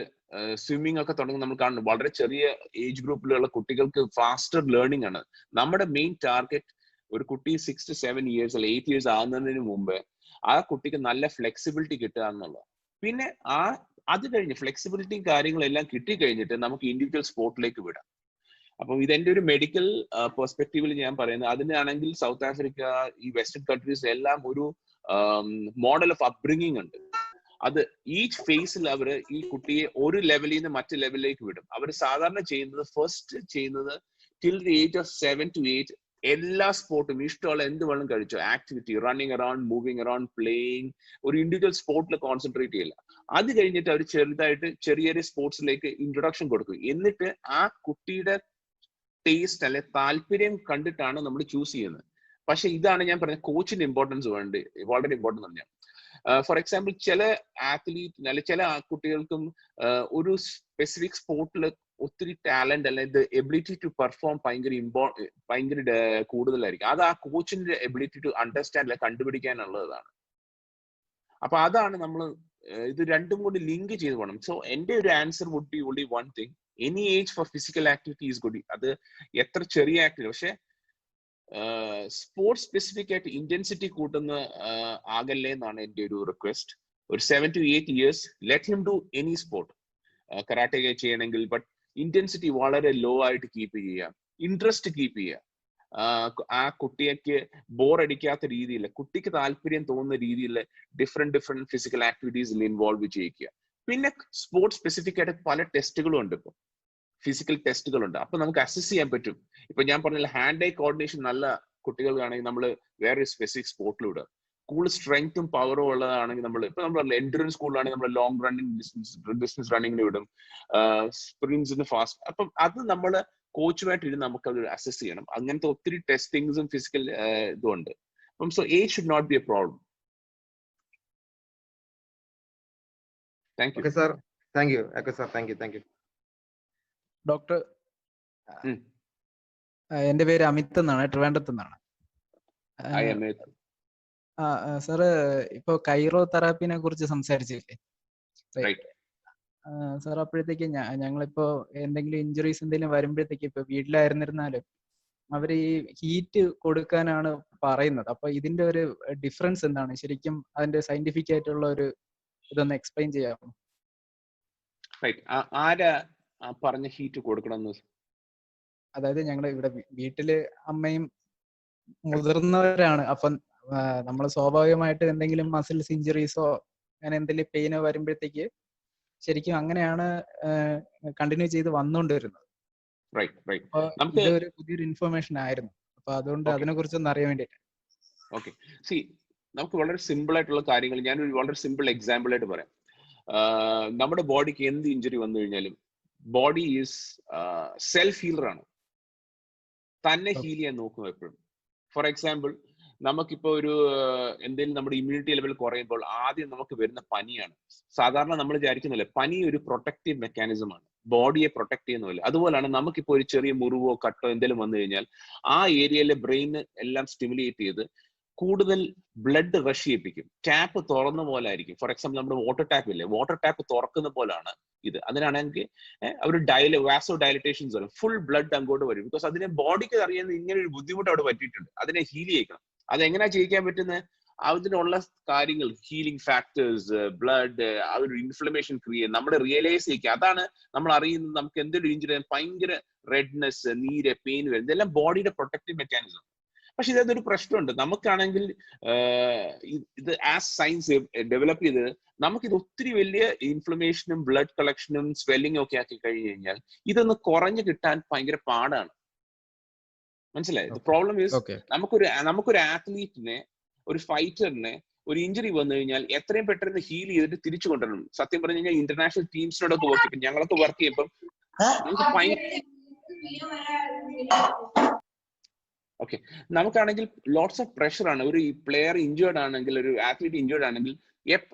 സ്വിമ്മിങ് ഒക്കെ തുടങ്ങി നമ്മൾ കാണുന്നു. വളരെ ചെറിയ ഏജ് ഗ്രൂപ്പിലുള്ള കുട്ടികൾക്ക് ഫാസ്റ്റർ ലേണിംഗ് ആണ്. നമ്മുടെ മെയിൻ ടാർഗറ്റ് ഒരു കുട്ടി 6 to 7 years അല്ലെ 8 years ആകുന്നതിന് മുമ്പ് ആ കുട്ടിക്ക് നല്ല ഫ്ലെക്സിബിലിറ്റി കിട്ടുക എന്നുള്ളത്. പിന്നെ അത് കഴിഞ്ഞ് ഫ്ലെക്സിബിലിറ്റിയും കാര്യങ്ങളെല്ലാം കിട്ടിക്കഴിഞ്ഞിട്ട് നമുക്ക് ഇൻഡിവിജ്വൽ സ്പോർട്ടിലേക്ക് വിടാം. അപ്പം ഇതെന്റെ ഒരു മെഡിക്കൽ പെർസ്പെക്റ്റീവിൽ ഞാൻ പറയുന്നത്. അതിനാണെങ്കിൽ സൗത്ത് ആഫ്രിക്ക, ഈ വെസ്റ്റേൺ കൺട്രീസ് എല്ലാം ഒരു മോഡൽ ഓഫ് അപ്ബ്രിങ്ങിങ് ഉണ്ട്. അത് ഈച്ച് ഫേസിൽ അവർ ഈ കുട്ടിയെ ഒരു ലെവലിൽ നിന്ന് മറ്റു ലെവലിലേക്ക് വിടും. അവർ സാധാരണ ഫസ്റ്റ് ചെയ്യുന്നത് till the age of 7 to 8 എല്ലാ സ്പോർട്ടും ഇഷ്ടമുള്ള എന്ത് വേണം കഴിച്ചോ, activity, running around, moving around, playing, ഒരു ഇൻഡിവിജ്വൽ സ്പോർട്ടിൽ കോൺസെൻട്രേറ്റ് ചെയ്യില്ല. അത് കഴിഞ്ഞിട്ട് അവർ ചെറുതായിട്ട് ചെറിയ ചെറിയ സ്പോർട്സിലേക്ക് ഇൻട്രൊഡക്ഷൻ കൊടുക്കും. എന്നിട്ട് ആ കുട്ടിയുടെ ടേസ്റ്റ് അല്ലെ താല്പര്യം കണ്ടിട്ടാണ് നമ്മൾ ചൂസ് ചെയ്യുന്നത്. പക്ഷെ ഇതാണ് ഞാൻ പറഞ്ഞ കോച്ചിന്റെ ഇമ്പോർട്ടൻസ് വളരെ ഇമ്പോർട്ടൻ്റ് ആണ്. ഫോർ എക്സാമ്പിൾ ചില ആത്ലീറ്റ് അല്ലെ ചില കുട്ടികൾക്കും ഒരു സ്പെസിഫിക് സ്പോർട്ടിൽ ഒത്തിരി ടാലന്റ് അല്ലെങ്കിൽ എബിലിറ്റി ടു പെർഫോം ഭയങ്കര കൂടുതലായിരിക്കും. അത് ആ കോച്ചിന്റെ എബിലിറ്റി ടു അണ്ടർസ്റ്റാൻഡ് അല്ലെ കണ്ടുപിടിക്കാനുള്ളതാണ്. അപ്പൊ അതാണ് നമ്മൾ ഇത് രണ്ടും കൂടി ലിങ്ക് ചെയ്ത് പോകണം. സോ എന്റെ ഒരു answer would be only one thing, any age for physical activity is good. അത് എത്ര ചെറിയ ആക്ടിവിറ്റി, പക്ഷെ സ്പോർട്സ് സ്പെസിഫിക് ആയിട്ട് ഇന്റൻസിറ്റി കൂട്ടുന്ന ആകല്ലേ എന്നാണ് എന്റെ ഒരു റിക്വസ്റ്റ്. ഒരു 7 to 8 years let him do any sport. Karate ചെയ്യണമെങ്കിൽ, ബട്ട് ഇന്റൻസിറ്റി വളരെ ലോ ആയിട്ട് കീപ്പ് ചെയ്യുക, ഇൻട്രസ്റ്റ് കീപ്പ് ചെയ്യുക. ആ കുട്ടിക്ക് ബോർ അടിക്കാത്ത രീതിയിൽ, കുട്ടിക്ക് താല്പര്യം തോന്നുന്ന രീതിയിൽ ഡിഫറെന്റ് ഫിസിക്കൽ ആക്ടിവിറ്റീസിൽ ഇൻവോൾവ് ചെയ്യിക്കുക. പിന്നെ സ്പോർട്സ് സ്പെസിഫിക് ആയിട്ട് പല ടെസ്റ്റുകളും ഉണ്ട്, ഇപ്പൊ ഫിസിക്കൽ ടെസ്റ്റുകളുണ്ട്. അപ്പൊ നമുക്ക് അസസ് ചെയ്യാൻ പറ്റും. ഇപ്പൊ ഞാൻ പറഞ്ഞ ഹാൻഡ് ഐ കോർഡിനേഷൻ നല്ല കുട്ടികൾക്കാണെങ്കിൽ നമ്മൾ വേറെ സ്പെസിഫിക് സ്പോർട്ടിലൂടെ, കൂടുതൽ സ്ട്രെങ്ത്തും പവറും ഉള്ളതാണെങ്കിൽ നമ്മൾ എൻഡുറൻസ് സ്കൂളിലാണെങ്കിൽ നമ്മൾ ലോങ് റണ്ണിങ് ഡിസ്റ്റൻസ് റണ്ണിങ്ങിന് വിടും, സ്പ്രിന്റ്സിന് ഫാസ്റ്റ്. അപ്പം അത് നമ്മൾ കോച്ചുമായിട്ട് ഇരുന്ന് നമുക്ക് അത് അസസ് ചെയ്യണം. അങ്ങനത്തെ ഒത്തിരി ടെസ്റ്റിംഗ്സും ഫിസിക്കൽ ഇതും ഉണ്ട്. അപ്പം so age should not be a problem. Thank you. Okay sir, thank you. Okay sir, thank you. Doctor, എന്റെ പേര് അമിത് എന്നാണ്, ട്രിവാൻഡ്രത്ത് നിന്നാണ്. സാറ് ഇപ്പൊ കൈറോ തെറാപ്പിനെ കുറിച്ച് സംസാരിച്ചില്ലേ സാർ? അപ്പോഴത്തേക്ക് ഞങ്ങളിപ്പോ എന്തെങ്കിലും ഇഞ്ചുറീസ് എന്തെങ്കിലും വരുമ്പോഴത്തേക്ക്, ഇപ്പൊ വീട്ടിലായിരുന്നിരുന്നാലും അവര് ഈ ഹീറ്റ് കൊടുക്കാനാണ് പറയുന്നത്. അപ്പൊ ഇതിന്റെ ഒരു ഡിഫറൻസ് എന്താണ് ശരിക്കും? അതിന്റെ സയന്റിഫിക് ആയിട്ടുള്ള ഒരു ഇതൊന്ന് എക്സ്പ്ലെയിൻ ചെയ്യാമോ? ആരാ പറഞ്ഞ ഹീറ്റ് കൊടുക്കണം? അതായത് ഞങ്ങൾ ഇവിടെ വീട്ടില് അമ്മയും മുതിർന്നവരാണ്. അപ്പം നമ്മൾ സ്വാഭാവികമായിട്ട് എന്തെങ്കിലും മസിൽസ് ഇഞ്ചുറീസോ അങ്ങനെ എന്തെങ്കിലും പെയിനോ വരുമ്പോഴത്തേക്ക് ശരിക്കും അങ്ങനെയാണ് കണ്ടിന്യൂ ചെയ്ത് വന്നുകൊണ്ടിരുന്നത്. ഇതൊരു പുതിയൊരു ഇൻഫർമേഷൻ ആയിരുന്നു. അപ്പൊ അതുകൊണ്ട് അതിനെ കുറിച്ചൊന്ന് അറിയാൻ വേണ്ടിയിട്ട്. ഓക്കെ, സി, നമുക്ക് വളരെ സിമ്പിൾ ആയിട്ടുള്ള കാര്യങ്ങൾ ഞാനൊരു വളരെ സിമ്പിൾ എക്സാമ്പിൾ ആയിട്ട് പറയാം. നമ്മുടെ ബോഡിക്ക് എന്ത് ഇഞ്ചുറി വന്നു കഴിഞ്ഞാലും ബോഡി ഈസ് സെൽഫ് ഹീലർ ആണ്, തന്നെ ഹീൽ ചെയ്യാൻ നോക്കും എപ്പോഴും. ഫോർ എക്സാമ്പിൾ, നമുക്കിപ്പോ ഒരു എന്തെങ്കിലും നമ്മുടെ ഇമ്മ്യൂണിറ്റി ലെവൽ കുറയുമ്പോൾ ആദ്യം നമുക്ക് വരുന്ന പനിയാണ്. സാധാരണ നമ്മൾ വിചാരിക്കുന്നില്ല, പനി ഒരു പ്രൊട്ടക്റ്റീവ് മെക്കാനിസം ആണ്, ബോഡിയെ പ്രൊട്ടക്ട് ചെയ്യുന്നില്ല. അതുപോലെയാണ് നമുക്കിപ്പോ ഒരു ചെറിയ മുറിവോ കട്ടോ എന്തെങ്കിലും വന്നു കഴിഞ്ഞാൽ ആ ഏരിയയിലെ ബ്രെയിൻ എല്ലാം സ്റ്റിമുലേറ്റ് ചെയ്ത് കൂടുതൽ ബ്ലഡ് റഷ് ചെയ്യിപ്പിക്കും. ടാപ്പ് തുറന്ന പോലെ ആയിരിക്കും. ഫോർ എക്സാമ്പിൾ, നമ്മുടെ വാട്ടർ ടാപ്പ് ഇല്ലേ, വാട്ടർ ടാപ്പ് തുറക്കുന്ന പോലാണ് ഇത്. അതിനാണെങ്കിൽ അവർ വാസോ ഡയലറ്റേഷൻസ് വരും, ഫുൾ ബ്ലഡ് അങ്ങോട്ട് വരും. ബിക്കോസ് അതിനെ ബോഡിക്ക് അറിയുന്ന ഇങ്ങനെ ഒരു ബുദ്ധിമുട്ട് അവിടെ പറ്റിയിട്ടുണ്ട്, അതിനെ ഹീൽ ചെയ്യിക്കണം. അതെങ്ങനെയാ ചെയ്യിക്കാൻ പറ്റുന്നത്? അതിനുള്ള കാര്യങ്ങൾ, ഹീലിംഗ് ഫാക്ടേഴ്സ്, ബ്ലഡ്, ആ ഒരു ഇൻഫ്ലമേഷൻ ക്രിയേറ്റ്, നമ്മുടെ റിയലൈസ് ചെയ്യിക്കുക. അതാണ് നമ്മൾ അറിയുന്നത്. നമുക്ക് എന്തെങ്കിലും ഇഞ്ചുറി, ഭയങ്കര റെഡ്നെസ്, നീര്, പെയിൻ വരും, ഇതെല്ലാം ബോഡിയുടെ പ്രൊട്ടക്റ്റീവ് മെക്കാനിസം. പക്ഷെ ഇതൊരു പ്രശ്നമുണ്ട്. നമുക്കാണെങ്കിൽ ഇത് ആസ് സയൻസ് ഡെവലപ്പ് ചെയ്ത് നമുക്കിത് ഒത്തിരി വലിയ ഇൻഫ്ലമേഷനും ബ്ലഡ് കളക്ഷനും സ്വെല്ലിങ്ങും ഒക്കെ ആക്കി കഴിഞ്ഞു കഴിഞ്ഞാൽ ഇതൊന്ന് കുറഞ്ഞു കിട്ടാൻ ഭയങ്കര പാടാണ്. മനസ്സിലായി? പ്രോബ്ലം ഈസ്, നമുക്കൊരു ആത്ലീറ്റിനെ, ഒരു ഫൈറ്ററിനെ ഒരു ഇഞ്ചുറി വന്നു കഴിഞ്ഞാൽ എത്രയും പെട്ടെന്ന് ഹീൽ ചെയ്തിട്ട് തിരിച്ചു കൊണ്ടുവരണം. സത്യം പറഞ്ഞു കഴിഞ്ഞാൽ ഇന്റർനാഷണൽ ടീംസിനോടൊക്കെ വർക്ക് ചെയ്യും. ഞങ്ങളൊക്കെ വർക്ക് ചെയ്യുമ്പോൾ ഓക്കെ, നമുക്കാണെങ്കിൽ ലോട്ട്സ് ഓഫ് പ്രഷർ ആണ്. ഒരു പ്ലെയർ ഇഞ്ചേർഡ് ആണെങ്കിൽ, ഒരു ആത്ലീറ്റ് ഇഞ്ചേർഡ് ആണെങ്കിൽ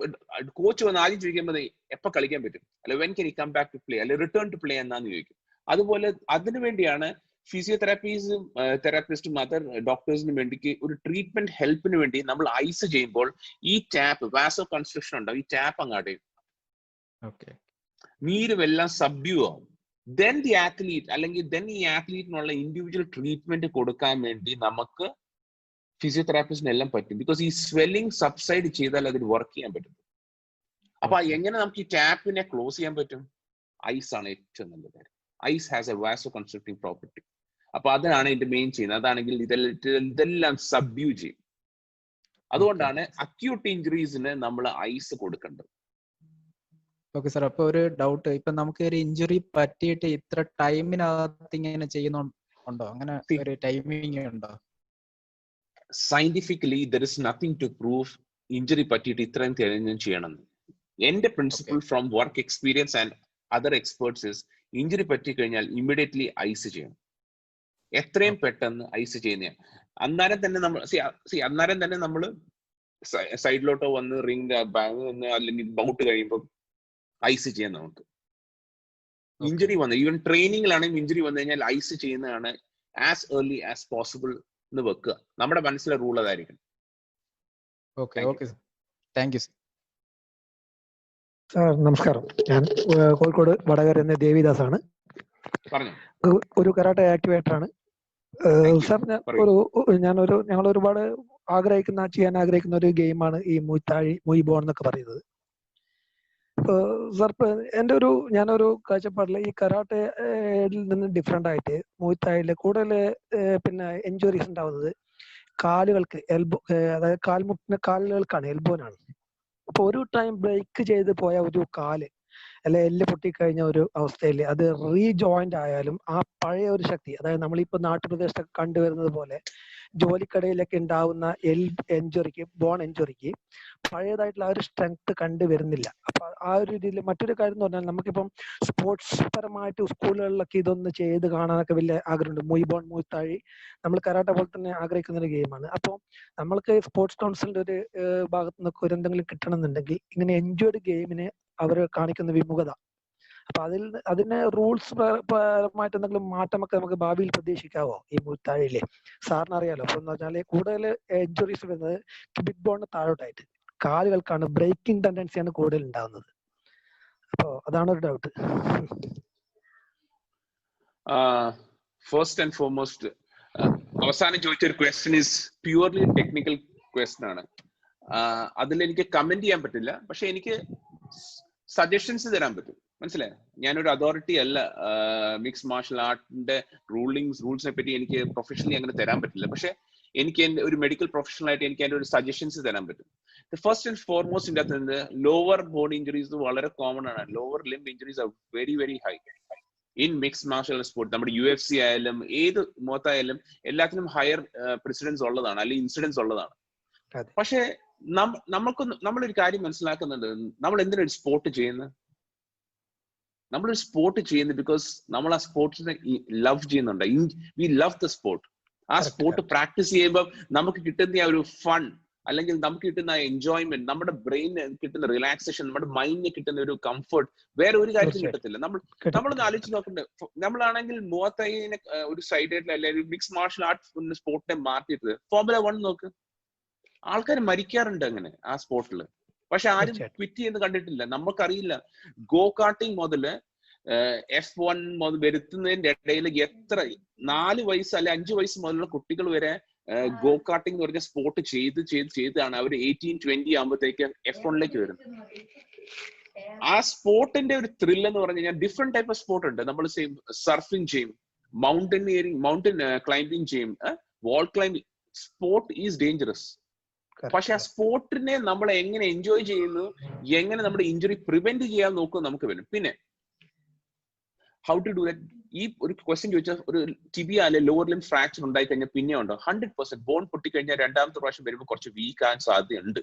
കോച്ച് വന്ന് ആദ്യം ചോദിക്കുമ്പോൾ എപ്പോൾ കളിക്കാൻ പറ്റും, അല്ലെ when can you come back to play, അല്ലെ റിട്ടേൺ ടു പ്ലേ എന്നാന്ന് ചോദിക്കും. അതുപോലെ അതിനു വേണ്ടിയാണ് ഫിസിയോതെറാപ്പീസും തെറാപ്പിസ്റ്റും അതർ ഡോക്ടേഴ്സിനും വേണ്ടി ഒരു ട്രീറ്റ്മെന്റ് ഹെൽപ്പിന് വേണ്ടി നമ്മൾ ഐസ് ചെയ്യുമ്പോൾ ഈ ടാപ്പ്, വാസോ കൺസ്ട്രക്ഷൻ ഉണ്ടാവും, ഈ ടാപ്പ് അങ്ങാട്ട് നീരുമെല്ലാം സബ്ഡ്യൂ ആവും. ദെൻ ദി ആത്ലീറ്റ്, അല്ലെങ്കിൽ ദെൻ ഈ ആത്ലീറ്റിനുള്ള ഇൻഡിവിജ്വൽ ട്രീറ്റ്മെന്റ് കൊടുക്കാൻ വേണ്ടി നമുക്ക് ഫിസിയോതെറാപ്പിസ്റ്റിനെല്ലാം പറ്റും. ബിക്കോസ് ഈ സ്വെല്ലിംഗ് സബ്സൈഡ് ചെയ്താൽ അതിന് വർക്ക് ചെയ്യാൻ പറ്റും. അപ്പൊ എങ്ങനെ നമുക്ക് ഈ ടാപ്പിനെ ക്ലോസ് ചെയ്യാൻ പറ്റും? ഐസ് ആണ് ഏറ്റവും നല്ല കാര്യം. Ice has a vaso constricting property. അപ്പൊ അതാണ് ഇതിന്റെ മെയിൻ ചെയ്യുന്നത്. അതാണെങ്കിൽ ഇതെല്ലാം സബ്ഡ്യൂ ചെയ്യും. അതുകൊണ്ടാണ് അക്യൂട്ട് ഇഞ്ചുറീസിന് നമ്മൾ ഐസ് കൊടുക്കേണ്ടത്. ഓക്കെ സാർ, അപ്പൊ ഒരു ഡൗട്ട്, ഇപ്പൊ നമുക്ക് ഒരു ഇഞ്ചുറി പറ്റിയിട്ട് ഇത്ര ടൈമിനകത്ത് ഇങ്ങനെ ഉണ്ടോ? അങ്ങനെ See, ഒരു ടൈമിംഗ് ഉണ്ടോ? scientifically there is nothing to prove injury പറ്റിയിട്ട് ഇത്രയും തെളിഞ്ഞും ചെയ്യണം. എന്റെ principle from work experience and other experts is injury പറ്റി കഴിഞ്ഞാൽ ഇമ്മീഡിയറ്റ്ലി ഐസ് ചെയ്യണം. എത്രയും പെട്ടെന്ന് ഐസ് ചെയ്യുന്ന അന്നേരം തന്നെ നമ്മൾ സൈഡിലോട്ടോ വന്ന് റിംഗ് ബാങ്ക് വന്ന് അല്ലെങ്കിൽ ബൗട്ട് കഴിയുമ്പോൾ ഐസ് ചെയ്യാൻ നമുക്ക്. ഇഞ്ചുറി വന്ന് ഈവൻ ട്രെയിനിങ്ങിലാണെങ്കിൽ ഇഞ്ചുറി വന്നു കഴിഞ്ഞാൽ ഐസ് ചെയ്യുന്നതാണ് ആസ് ഏർലി ആസ് പോസിബിൾ എന്ന് വെക്കുക. നമ്മുടെ മനസ്സിലെ റൂൾ അതായിരിക്കും. Okay sir, thank you sir. Sir നമസ്കാരം, ഞാൻ കോഴിക്കോട് വടകര എന്ന ദേവിദാസ് ആണ്. ഒരു കരാട്ടെ ആക്ടിവേറ്റർ ആണ് സാർ. ഞങ്ങൾ ഒരുപാട് ചെയ്യാൻ ആഗ്രഹിക്കുന്ന ഒരു ഗെയിമാണ് ഈ മുയ് ബോൺ എന്നൊക്കെ പറയുന്നത്. സാർ ഞാനൊരു കാഴ്ചപ്പാടില് ഈ കരാട്ടയിൽ നിന്ന് ഡിഫറെന്റ് ആയിട്ട് മുയ്തായില് കൂടുതൽ പിന്നെ ഇഞ്ചുറീസ് ഉണ്ടാവുന്നത് കാലുകൾക്ക്, അതായത് കാലുകൾക്കാണ്, എൽബോനാണ്. അപ്പൊ ഒരു ടൈം ബ്രേക്ക് ചെയ്ത് പോയ ഒരു കാല് അല്ലെ എല്ല് പൊട്ടിക്കഴിഞ്ഞ ഒരു അവസ്ഥയിൽ അത് റീജോയിന്റ് ആയാലും ആ പഴയ ഒരു ശക്തി, അതായത് നമ്മളിപ്പോ നാട്ടുപ്രദേശത്തൊക്കെ കണ്ടുവരുന്നത് പോലെ ജോലിക്കടയിലൊക്കെ ഉണ്ടാവുന്ന ബോൺ ഇഞ്ചുറിക്ക് പഴയതായിട്ടുള്ള ആ ഒരു സ്ട്രെങ്ത് കണ്ടുവരുന്നില്ല. അപ്പൊ ആ ഒരു രീതിയിൽ മറ്റൊരു കാര്യം എന്ന് പറഞ്ഞാൽ നമുക്കിപ്പം സ്പോർട്സ് പരമായിട്ട് സ്കൂളുകളിലൊക്കെ ഇതൊന്ന് ചെയ്ത് കാണാനൊക്കെ വലിയ ആഗ്രഹമുണ്ട്. മുയ്ബോൺ, മുയ്താഴി നമ്മൾ കരാട്ട പോലെ തന്നെ ആഗ്രഹിക്കുന്ന ഒരു ഗെയിമാണ്. അപ്പോൾ നമ്മൾക്ക് സ്പോർട്സ് കൗൺസിലിന്റെ ഒരു ഭാഗത്ത് നിന്നൊക്കെ ഒരു എന്തെങ്കിലും കിട്ടണമെന്നുണ്ടെങ്കിൽ ഇങ്ങനെ എൻജോയ്ഡ് ഗെയിമിന് അവർ കാണിക്കുന്ന വിമുഖത, അപ്പൊ അതിന് റൂൾസ് പരമായിട്ട് എന്തെങ്കിലും മാറ്റമൊക്കെ നമുക്ക് ഭാവിയിൽ പ്രതീക്ഷിക്കാവോ ഈ മുയ്താഴിയില്? സാറിന് അറിയാലോ, അപ്പൊ എന്ന് പറഞ്ഞാല് കൂടുതൽ ഇഞ്ചുറീസ് വരുന്നത് ബിഗ് ബോണിന് താഴോട്ടായിട്ട് കാലുകൾക്കാണ്, ബ്രേക്കിംഗ് ടെൻഡൻസിയാണ് കൂടുതൽ ഉണ്ടാകുന്നത്. അപ്പോ അതാണ് ഒരു ഡൗട്ട്. ഫസ്റ്റ് ആൻഡ് ഫോർമോസ്റ്റ് അവസാനം ചോദിച്ചൊരു question is purely technical question ആണ്. അതിൽ എനിക്ക് കമന്റ് ചെയ്യാൻ പറ്റില്ല, പക്ഷെ എനിക്ക് സജഷൻസ് തരാൻ പറ്റും. മനസ്സിലായോ? ഞാനൊരു അതോറിറ്റി അല്ല. മിക്സ് മാർഷൽ ആർട്ടിന്റെ റൂൾസിനെ പറ്റി എനിക്ക് പ്രൊഫഷണലി അങ്ങനെ തരാൻ പറ്റില്ല. പക്ഷെ എനിക്ക് എന്റെ ഒരു മെഡിക്കൽ പ്രൊഫഷണൽ ആയിട്ട് എനിക്ക് അതിന്റെ ഒരു സജഷൻസ് തരാൻ പറ്റും. ഫസ്റ്റ് ആൻഡ് ഫോർമോസ്റ്റ് ഇതിന്റെ അകത്ത് ലോവർ ബോഡി ഇഞ്ചുറീസ് വളരെ കോമൺ ആണ്. Lower limb injuries are very very high in mix martial sport. നമ്മുടെ UFC ആയാലും ഏത് മോത്തായാലും എല്ലാത്തിനും ഹയർ പ്രസിഡൻസ് ഉള്ളതാണ്, അല്ലെങ്കിൽ ഇൻസിഡൻസ് ഉള്ളതാണ്. പക്ഷെ നമ്മളൊരു കാര്യം മനസ്സിലാക്കുന്നുണ്ട്, നമ്മൾ എന്തിനൊരു സ്പോർട്ട് ചെയ്യുന്നത്? നമ്മളൊരു സ്പോർട്ട് ചെയ്യുന്നത് ബിക്കോസ് നമ്മൾ ആ സ്പോർട്സിനെ ലവ് ചെയ്യുന്നുണ്ട്. We love the sport. ആ സ്പോർട്ട് പ്രാക്ടീസ് ചെയ്യുമ്പോൾ നമുക്ക് കിട്ടുന്ന ആ ഒരു ഫൺ, അല്ലെങ്കിൽ നമുക്ക് കിട്ടുന്ന എൻജോയ്മെന്റ്, നമ്മുടെ ബ്രെയിനിന് കിട്ടുന്ന റിലാക്സേഷൻ, നമ്മുടെ മൈൻഡിന് കിട്ടുന്ന ഒരു കംഫർട്ട് വേറെ ഒരു കാര്യത്തിൽ കിട്ടത്തില്ല. നമ്മളൊന്ന് ആലോചിച്ച് നോക്കണ്ടേ, നമ്മളാണെങ്കിൽ മുവത്തൈനെ ഒരു സൈഡായിട്ട് അല്ലെങ്കിൽ മിക്സ് മാർഷൽ ആർട്സ് സ്പോർട്ടിനെ മാറ്റിയിട്ട് Formula 1 നോക്ക്, ആൾക്കാർ മരിക്കാറുണ്ട് അങ്ങനെ ആ സ്പോർട്ടിൽ. പക്ഷെ ആരും ക്വിറ്റ് ചെയ്യുന്ന കണ്ടിട്ടില്ല. നമുക്കറിയില്ല, ഗോ കാർട്ടിങ് മുതല് F1 മുതൽ വരുത്തുന്നതിന്റെ ഇടയിൽ എത്ര 4 വയസ്സ് അല്ലെ 5 വയസ്സ് മുതലുള്ള കുട്ടികൾ വരെ ഗോ കാർട്ടിംഗ് എന്ന് പറഞ്ഞ സ്പോർട്ട് ചെയ്താണ് അവർ 18-20 ആകുമ്പോഴത്തേക്ക് F1ലേക്ക് വരുന്നത്. ആ സ്പോർട്ടിന്റെ ഒരു ത്രില്ല് എന്ന് പറഞ്ഞു കഴിഞ്ഞാൽ ഡിഫറെന്റ് ടൈപ്പ് ഓഫ് സ്പോർട്ട് ഉണ്ട്. നമ്മൾ സർഫിംഗ് ചെയ്യും, മൗണ്ടൻ ക്ലൈംബിംഗ് ചെയ്യും, വാൾ ക്ലൈംബിംഗ്. Sport is dangerous. പക്ഷെ ആ സ്പോർട്ടിനെ നമ്മൾ എങ്ങനെ എൻജോയ് ചെയ്യുന്നു, എങ്ങനെ നമ്മുടെ ഇഞ്ചുറി പ്രിവെന്റ് ചെയ്യാൻ നോക്കും നമുക്ക് വരും. പിന്നെ ഹൗ ടു ഡു ദാറ്റ്? ഈ ഒരു ക്വസ്റ്റ്യൻ ചോദിച്ചാൽ ഒരു ടിബിയ അല്ലെ ലോവർ ലിംബ് ഫ്രാക്ചർ ഉണ്ടായി കഴിഞ്ഞാൽ പിന്നെ ഉണ്ടോ? 100% ബോൺ പൊട്ടിക്കഴിഞ്ഞാൽ രണ്ടാമത്തെ പ്രാവശ്യം വരുമ്പോൾ കുറച്ച് വീക്ക് ആകാൻ സാധ്യതയുണ്ട്.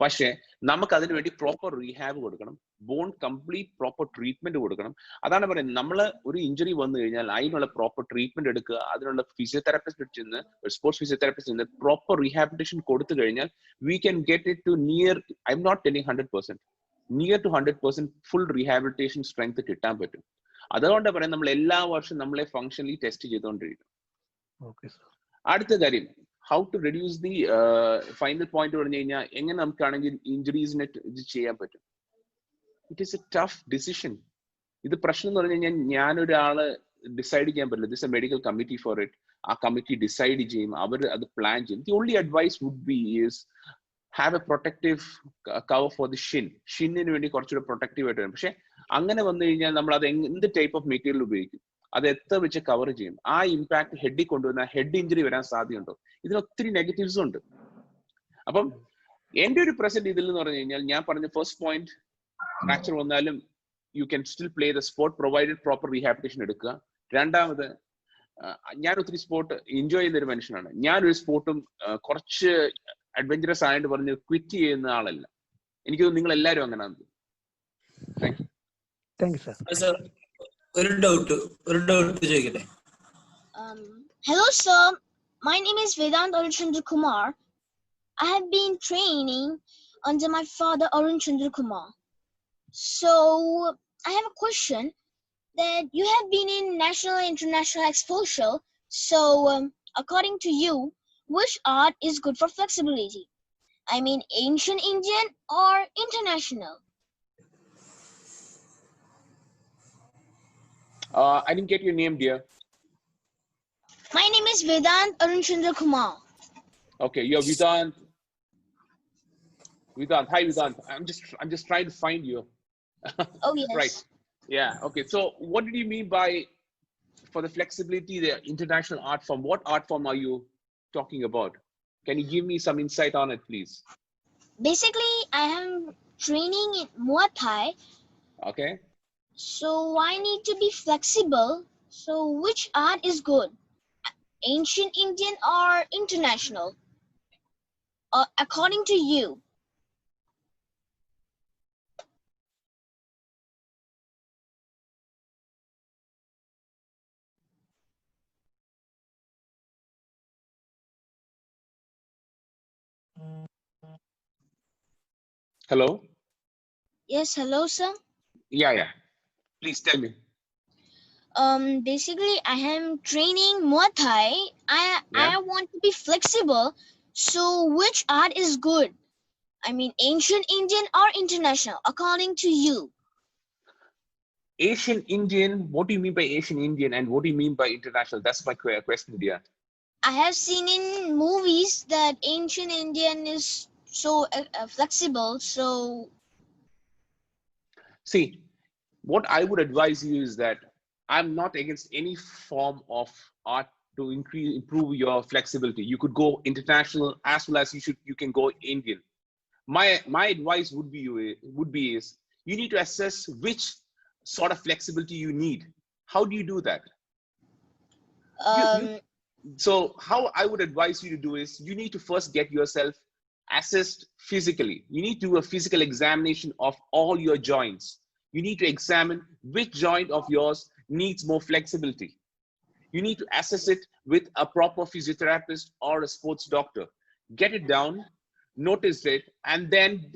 പക്ഷെ നമുക്ക് അതിനു വേണ്ടി പ്രോപ്പർ റീഹാബ് കൊടുക്കണം, ബോൺ കംപ്ലീറ്റ് പ്രോപ്പർ ട്രീറ്റ്മെന്റ് കൊടുക്കണം. അതാണ് പറയുന്നത്, നമ്മൾ ഒരു ഇഞ്ചുറി വന്നു കഴിഞ്ഞാൽ അതിനുള്ള പ്രോപ്പർ ട്രീറ്റ്മെന്റ് എടുക്കുക, അതിനുള്ള ഫിസിയോതെറാപ്പിസ്റ്റ് ചെന്ന്, സ്പോർട്സ് ഫിസിയോതെറാപ്പിസ്റ്റ് ചെന്ന് പ്രോപ്പർ റീഹാബിലിറ്റേഷൻ കൊടുത്തു കഴിഞ്ഞാൽ we can get it to near, I'm not telling 100%, near to 100% full rehabilitation strength കിട്ടാൻ പറ്റും. അതുകൊണ്ട് പറയാം, നമ്മൾ എല്ലാ വർഷവും നമ്മളെ ഫങ്ഷനലി ടെസ്റ്റ് ചെയ്തുകൊണ്ടിരിക്കും. അടുത്ത കാര്യം, how to reduce the final point പറഞ്ഞു കഴിഞ്ഞാൽ എങ്ങനെ നമുക്കാണെങ്കിൽ ഇഞ്ചുറീസിനെ ഇത് ചെയ്യാൻ പറ്റും. It is a tough decision. ഇത് പ്രശ്നം എന്ന് പറഞ്ഞു കഴിഞ്ഞാൽ ഞാനൊരാള് ഡിസൈഡ് ചെയ്യാൻ പറ്റില്ല. This a medical committee for it. ആ കമ്മിറ്റി ഡിസൈഡ് ചെയ്യും, അവർ അത് പ്ലാൻ ചെയ്യും. The only advice would be is have a protective cover for the ഷിന്നിന് വേണ്ടി കുറച്ചുകൂടെ പ്രൊട്ടക്റ്റീവ് ആയിട്ട് വരും. പക്ഷെ അങ്ങനെ വന്നു കഴിഞ്ഞാൽ നമ്മൾ അത് എന്ത് ടൈപ്പ് ഓഫ് മെറ്റീരിയൽ ഉപയോഗിക്കും, അത് എത്ര വെച്ച് കവർ ചെയ്യും, ആ ഇമ്പാക്ട് ഹെഡിൽ കൊണ്ടുവന്ന ഹെഡ് ഇഞ്ചുറി വരാൻ സാധ്യതയുണ്ടോ? ഇതിന് ഒത്തിരി നെഗറ്റീവ്സ് ഉണ്ട്. അപ്പം എന്റെ ഒരു പ്രസന്റ് ഇതിൽ എന്ന് പറഞ്ഞു കഴിഞ്ഞാൽ ഞാൻ പറഞ്ഞ ഫസ്റ്റ് പോയിന്റ്, ഫ്രാക്ചർ വന്നാലും you can still play the sport provided proper rehabilitation എടുക്കുക. രണ്ടാമത്, ഞാൻ ഒത്തിരി സ്പോർട്ട് എൻജോയ് ചെയ്യുന്ന ഒരു മനുഷ്യനാണ്. ഞാനൊരു സ്പോർട്ടും കുറച്ച് അഡ്വഞ്ചറസ് ആയിട്ട് പറഞ്ഞ് ക്വിറ്റ് ചെയ്യുന്ന ആളല്ല. എനിക്ക് നിങ്ങൾ എല്ലാവരും അങ്ങനെയാണ്. Thank you sir. സർ ഒരു ഡൗട്ട് ചോദിക്കട്ടെ? Hello sir, my name is Vedant Arun Chandra Kumar. I have been training under my father Arun Chandra Kumar. So I have a question that you have been in national and international exposure. So according to you, which art is good for flexibility? I mean ancient Indian or international? I didn't get your name, dear. My name is Vedant Arun Chandra Kumar. Okay, you're Vedant. Hi Vedant. I'm just trying to find you. Oh yes. Right. Yeah. Okay. So what did you mean by for the flexibility, the international art form? What art form are you talking about? Can you give me some insight on it, please? Basically, I am training in Muay Thai. Okay. So I need to be flexible. So which art is good? Ancient Indian or international? According to you? Hello. Yes, hello sir. Yeah. Please tell me. Basically I am training Muay Thai. I want to be flexible. So which art is good? I mean ancient Indian or international according to you? Asian Indian. What do you mean by Asian Indian, and what do you mean by international? That's my question, dear. I have seen in movies that ancient Indian is so flexible. So See, what I would advise you is that I'm not against any form of art to improve your flexibility. You could go international as well as you can go Indian. My advice would be is you need to assess which sort of flexibility you need. How do you do that? So how I would advise you to do is you need to first get yourself assessed physically. You need to do a physical examination of all your joints. You need to examine which joint of yours needs more flexibility. You need to assess it with a proper physiotherapist or a sports doctor. Get it down, notice it, and then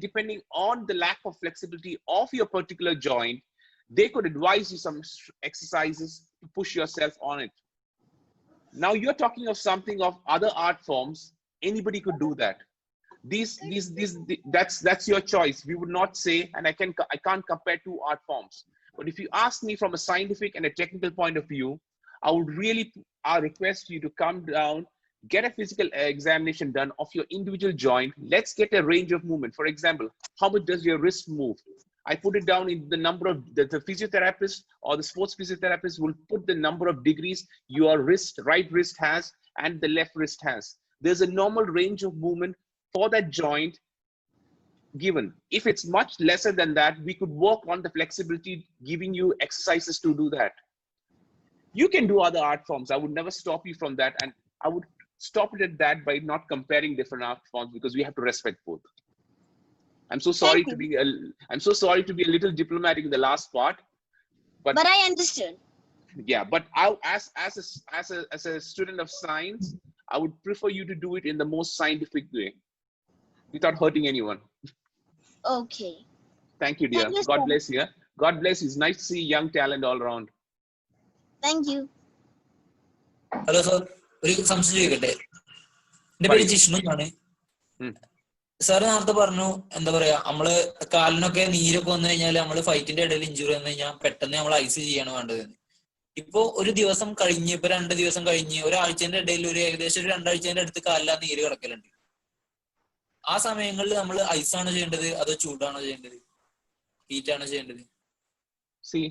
depending on the lack of flexibility of your particular joint, they could advise you some exercises to push yourself on it. Now you're talking of something of other art forms. Anybody could do that. That's your choice. We would not say, and I can't compare two art forms. But if you ask me from a scientific and a technical point of view, I would really request you to come down, get a physical examination done of your individual joint. Let's get a range of movement. For example, how much does your wrist move? I put it down in the number of the physiotherapist or the sports physiotherapist will put the number of degrees your right wrist has and the left wrist has. There's a normal range of movement for that joint given. If it's much lesser than that, we could work on the flexibility, giving you exercises to do that. You can do other art forms. I would never stop you from that, and I would stop it at that by not comparing different art forms, because we have to respect both. I'm so sorry to be a little diplomatic in the last part, but I understood. Yeah, but as a student of science, I would prefer you to do it in the most scientific way, without hurting anyone. Okay. Thank you, dear. Thank you, God sir. bless you. God bless you. It's nice to see young talent all around. Thank you. Hello sir, ഒരു സംശയം ചോദിക്കട്ടെ? എന്റെ പേര് ജിഷ്ണു ആണ്. Sir നേരത്തെ പറഞ്ഞു, എന്താ പറയാ, നമ്മള് കാലിനൊക്കെ നീരൊക്കെ വന്നു കഴിഞ്ഞാൽ നമ്മള് ഫൈറ്റിന്റെ ഇടയിൽ ഇഞ്ചുറി വന്നു കഴിഞ്ഞാൽ പെട്ടെന്ന് നമ്മൾ ഐസ് ചെയ്യാണ് വേണ്ടത്. ഇപ്പൊ ഒരു ദിവസം കഴിഞ്ഞ്, ഇപ്പൊ 2 ദിവസം കഴിഞ്ഞ്, ഒരാഴ്ചന്റെ ഇടയിൽ ഏകദേശം ഒരു 2 ആഴ്ചന്റെ അടുത്ത് കാലിലാ നീര് കിടക്കലുണ്ട്. ആ സമയങ്ങളിൽ നമ്മൾ ഐസാണോ ചെയ്യേണ്ടത് അതോ ചൂടാണോ ചെയ്യേണ്ടത്, ഹീറ്റാണോ ചെയ്യേണ്ടത്? See,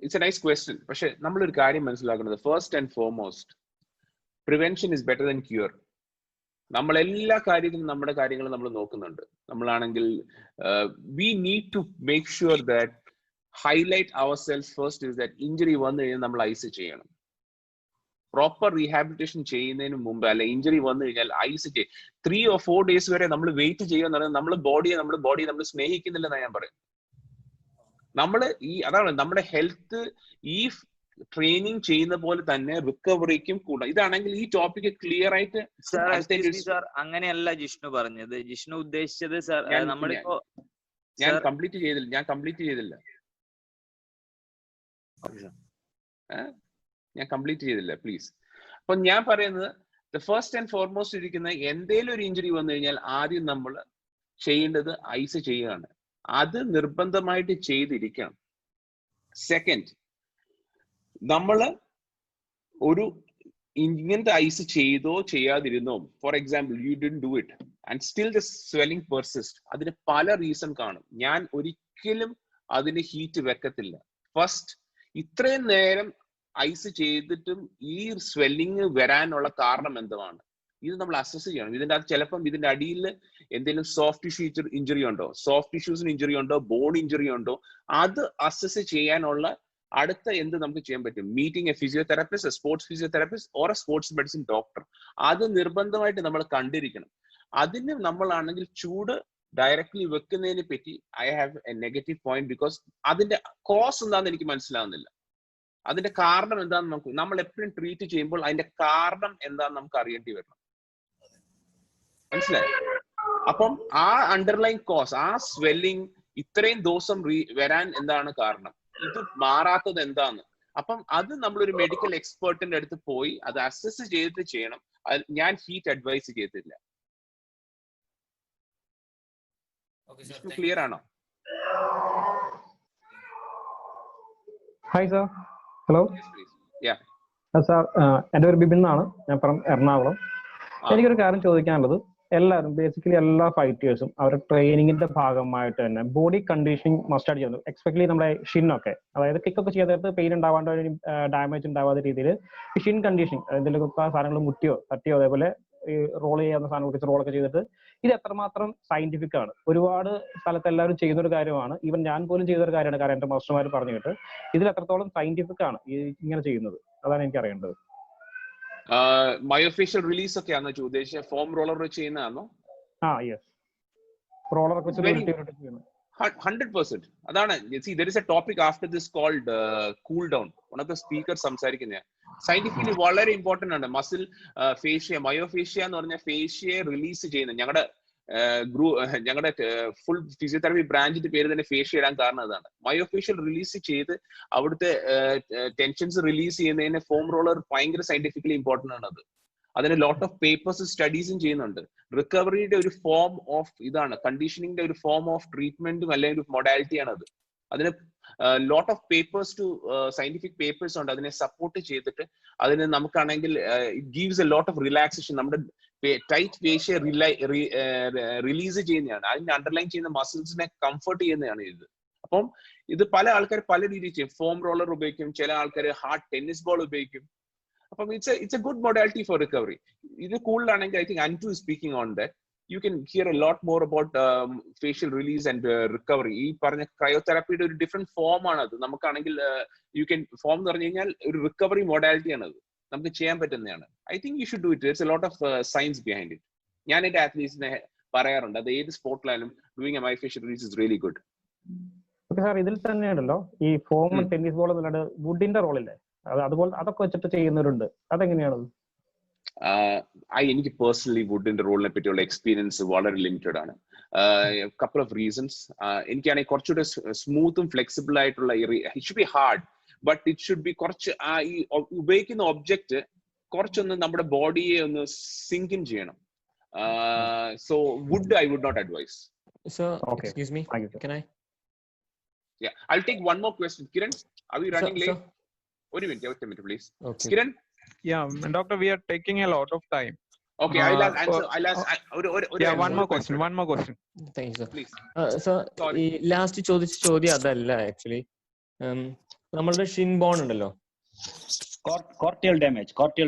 it's a nice question. പക്ഷെ നമ്മളൊരു കാര്യം മനസ്സിലാക്കുന്നത്, first and foremost, prevention is better than cure. നമ്മൾ എല്ലാ കാര്യങ്ങളും നമ്മുടെ കാര്യങ്ങൾ നമ്മൾ നോക്കുന്നുണ്ട്. നമ്മളാണെങ്കിൽ we need to make sure that highlight ourselves first is that injury വന്നു കഴിഞ്ഞാൽ നമ്മൾ ഐസ് ചെയ്യണം. പ്രോപ്പർ റീഹാബിലിറ്റേഷൻ ചെയ്യുന്നതിന് മുമ്പ് അല്ലെ ഇഞ്ചുറി വന്നു കഴിഞ്ഞാൽ ഐസ് ചെയ്യും. 3 or 4 days വരെ നമ്മൾ വെയിറ്റ് ചെയ്യുക എന്ന് പറഞ്ഞാൽ നമ്മുടെ ബോഡിയെ നമ്മൾ സ്നേഹിക്കുന്നില്ലെന്നാണ് ഞാൻ പറയുന്നത്. അതാണ് നമ്മുടെ ഹെൽത്ത് ഈ ട്രെയിനിങ് ചെയ്യുന്ന പോലെ തന്നെ റിക്കവറിക്കും കൂടെ. ഇതാണെങ്കിൽ ഈ ടോപ്പിക് ക്ലിയർ ആയിട്ട് സാർ അങ്ങനെയല്ല ജിഷ്ണു പറഞ്ഞത്. ജിഷ്ണു ഉദ്ദേശിച്ചത് സാർ നമ്മളിപ്പോ ഞാൻ കംപ്ലീറ്റ് ചെയ്തില്ല പ്ലീസ്. അപ്പൊ ഞാൻ പറയുന്നത് ഫസ്റ്റ് ആൻഡ് ഫോർമോസ്റ്റ് ഇരിക്കുന്ന എന്തേലും ഒരു ഇഞ്ചുറി വന്നു കഴിഞ്ഞാൽ ആദ്യം നമ്മൾ ചെയ്യേണ്ടത് ഐസ് ചെയ്യുകയാണ്. അത് നിർബന്ധമായിട്ട് ചെയ്തിരിക്കണം. സെക്കൻഡ്, നമ്മള് ഒരു ഇങ്ങനത്തെ ഐസ് ചെയ്തോ ചെയ്യാതിരുന്നോ, for example you didn't do it and still the swelling persist, അതിന് പല റീസൺ കാണും. ഞാൻ ഒരിക്കലും അതിന് ഹീറ്റ് വെക്കത്തില്ല. ഫസ്റ്റ്, ഇത്രയും നേരം ഐസ് ചെയ്തിട്ടും ഈ സ്വെല്ലിങ് വരാനുള്ള കാരണം എന്താണ്, ഇത് നമ്മൾ അസസ് ചെയ്യണം. ഇതിന്റെ അത് ചിലപ്പം ഇതിന്റെ അടിയിൽ എന്തെങ്കിലും സോഫ്റ്റ് ടിഷ്യൂ ഇഞ്ചുറി ഉണ്ടോ, സോഫ്റ്റ് ടിഷ്യൂസിന് ഇഞ്ചുറി ഉണ്ടോ, ബോൺ ഇഞ്ചുറി ഉണ്ടോ, അത് അസസ് ചെയ്യാനുള്ള അടുത്ത എന്ത് നമുക്ക് ചെയ്യാൻ പറ്റും? Meeting A physiotherapist, sports physiotherapist or A sports medicine doctor. അത് നിർബന്ധമായിട്ട് നമ്മൾ കണ്ടിരിക്കണം. അതിന് നമ്മളാണെങ്കിൽ ചൂട് ഡയറക്ട്ലി വെക്കുന്നതിനെ പറ്റി I have A negative point, because അതിന്റെ കോസ് എന്താണെന്ന് എനിക്ക് മനസ്സിലാവുന്നില്ല. അതിന്റെ കാരണം എന്താണെന്ന് നമ്മൾ എപ്പോഴും ട്രീറ്റ് ചെയ്യുമ്പോൾ അതിന്റെ കാരണം എന്താണെന്ന് നമുക്ക് അറിയേണ്ടി വരണം. മനസ്സിലായി? അപ്പം ആ അണ്ടർലൈൻ കോസ്, ആ സ്വെല്ലിംഗ് ഇത്രയും ദിവസം വരാൻ എന്താണ് കാരണം, ഇത് മാറാത്തത് എന്താണ്? അപ്പം അത് നമ്മളൊരു മെഡിക്കൽ എക്സ്പേർട്ടിന്റെ അടുത്ത് പോയി അത് അസസ് ചെയ്തിട്ട് ചെയ്യണം. ഞാൻ ഹീറ്റ് അഡ്വൈസ് ചെയ്തിട്ടില്ല. ക്ലിയർ ആണോ? Hi sir. ഹലോ സാർ, എൻ്റെ പേര് ബിബിൻ എന്നാണ്. ഞാൻ ഫ്രം എറണാകുളം. എനിക്കൊരു കാര്യം ചോദിക്കാനുള്ളത്, എല്ലാവരും ബേസിക്കലി എല്ലാ ഫൈറ്റേഴ്സും അവരുടെ ട്രെയിനിങ്ങിന്റെ ഭാഗമായിട്ട് തന്നെ ബോഡി കണ്ടീഷനിങ് മസ്റ്റ് ആയിട്ട് ചെയ്യുന്നു. എക്സ്പെക്ട്ലി നമ്മുടെ ഷിന്നൊക്കെ, അതായത് കിക്കൊക്കെ ചെയ്തിട്ട് പെയിൻ ഉണ്ടാവാണ്ട് ഡാമേജ് ഉണ്ടാവാത്ത രീതിയിൽ ഷിൻ കണ്ടീഷനിങ്, എന്തെങ്കിലുമൊക്കെ സാധനങ്ങൾ മുട്ടിയോ തട്ടിയോ അതേപോലെ ഈ റോൾ ചെയ്യാവുന്ന സാധനങ്ങൾ റോളൊക്കെ ചെയ്തിട്ട് ഇത് എത്രമാത്രം സയന്റിഫിക് ആണ്. ഒരുപാട് സ്ഥലത്ത് എല്ലാവരും ചെയ്യുന്ന ഒരു കാര്യമാണ്. ഈവൻ ഞാൻ പോലും ചെയ്തൊരു കാര്യമാണ്. കാരണം എന്റെ മാസ്റ്റർമാർ പറഞ്ഞു കേട്ട് ഇതിൽ എത്രത്തോളം സയന്റിഫിക് ആണ് ഈ ഇങ്ങനെ ചെയ്യുന്നത്, അതാണ് എനിക്ക് അറിയേണ്ടത്. മയോഫേഷ്യൽ റിലീസ് ഒക്കെ ആണോ ഉദ്ദേശിച്ചത്? ഫോം റോളർ വെച്ച് ചെയ്യുന്നതാണോ? യെസ്, റോളർ ഒക്കെ വെച്ച് 100%. അതാണ്. See, there is a topic after this called cool down. One of the speakers സംസാരിക്കുന്ന സയന്റിഫിക്കലി വളരെ ഇമ്പോർട്ടന്റ് ആണ്. മസിൽ ഫേഷ്യ, മയോഫേഷ്യ എന്ന് പറഞ്ഞ ഫേഷ്യയെ റിലീസ് ചെയ്യുന്നത് ഞങ്ങളുടെ ഫുൾ ഫിസിയോതെറാപ്പി ബ്രാഞ്ചിന്റെ പേര് തന്നെ ഫേഷ്യ ഇടാൻ കാരണം അതാണ്. മയോഫേഷ്യൽ റിലീസ് ചെയ്ത് അവിടുത്തെ ടെൻഷൻസ് റിലീസ് ചെയ്യുന്നതിന് ഫോം റോളർ ഭയങ്കര സയന്റിഫിക്കലി ഇമ്പോർട്ടന്റ് ആണ്. അതിന് ലോട്ട് ഓഫ് പേപ്പേഴ്സ് സ്റ്റഡീസും ചെയ്യുന്നുണ്ട്. റിക്കവറിയുടെ ഒരു ഫോം ഓഫ് ഇതാണ്, കണ്ടീഷനിങ്ങിന്റെ ഒരു ഫോം ഓഫ് ട്രീറ്റ്മെന്റും അല്ലെങ്കിൽ ഒരു മൊഡാലിറ്റിയാണ് അത്. അതിന് lot of papers to scientific papers ഉണ്ട് അതിനെ സപ്പോർട്ട് ചെയ്തിട്ട്. അതിന് നമുക്കാണെങ്കിൽ it gives a lot of relaxation. നമ്മുടെ ടൈറ്റ് ഫേഷ്യ റിലീസ് ചെയ്യുന്നതാണ്. അതിന്റെ അണ്ടർലൈൻ ചെയ്യുന്ന മസിൽസിനെ കംഫർട്ട് ചെയ്യുന്നതാണ് ഇത്. അപ്പം ഇത് പല ആൾക്കാർ പല രീതിയിൽ ചെയ്യും. ഫോം റോളർ ഉപയോഗിക്കും, ചില ആൾക്കാർ ഹാർഡ് ടെന്നീസ് ബോൾ ഉപയോഗിക്കും. അപ്പം it's a good modality for recovery. ഇത് കൂടുതലാണെങ്കിൽ I think unto speaking on that. You can hear a lot more about facial release and recovery. ഈ പറഞ്ഞ ക്രയോതെറാപ്പിയുടെ ഒരു ഡിഫറെന്റ് ഫോം ആണ് അത്. നമുക്കാണെങ്കിൽ യു ക്യാൻ ഫോം എന്ന് പറഞ്ഞു കഴിഞ്ഞാൽ ഒരു റിക്കവറി മൊഡാലിറ്റി ആണ് അത്. നമുക്ക് ചെയ്യാൻ പറ്റുന്നതാണ്. I think you should do it. It's a lot of science behind it. ഞാൻ എന്റെ അത്ലീറ്റ്സിനെ പറയാറുണ്ട്, അത് ഏത് സ്പോർട്ടിലായാലും doing a myofascial release is really good. Okay sir, ഇതിൽ തന്നെയാണല്ലോ ഈ ഫോം ടെന്നീസ് ബോൾ എന്നല്ലാണ്ട് വുഡിന്റെ റോളില്ലേ, അതുപോലെ അതൊക്കെ വെച്ചിട്ട് ചെയ്യുന്നവരുണ്ട്. അതെങ്ങനെയാണ്? എനിക്ക് പേഴ്സണലി വുഡിന്റെ റോളിനെ പറ്റിയുള്ള എക്സ്പീരിയൻസ് വളരെ ലിമിറ്റഡ് ആണ്. Couple of reasons. എനിക്കാണെങ്കിൽ കുറച്ചുകൂടെ സ്മൂത്തും ഫ്ലെക്സിബിൾ ആയിട്ടുള്ള, it should be hard but it should be കുറച്ച് ഈ ഉപയോഗിക്കുന്ന ഒബ്ജക്റ്റ് കുറച്ചൊന്ന് നമ്മുടെ ബോഡിയെ ഒന്ന് സിങ്ക് ഇൻ ചെയ്യണം. So would I would not advise. Excuse me, can I? Yeah, I'll take one more question. Kiran, are we running late? One minute please. Okay. Kiran? Yeah, doctor, we are taking a lot of time. Okay, I'll ask one more question. Thank you, sir. Please. Sir, ഈ last ചോദിച്ച ചോദ്യം അതല്ല actually. നമ്മളുടെ shin bone ഉണ്ടല്ലോ, കോർട്ടിയൽ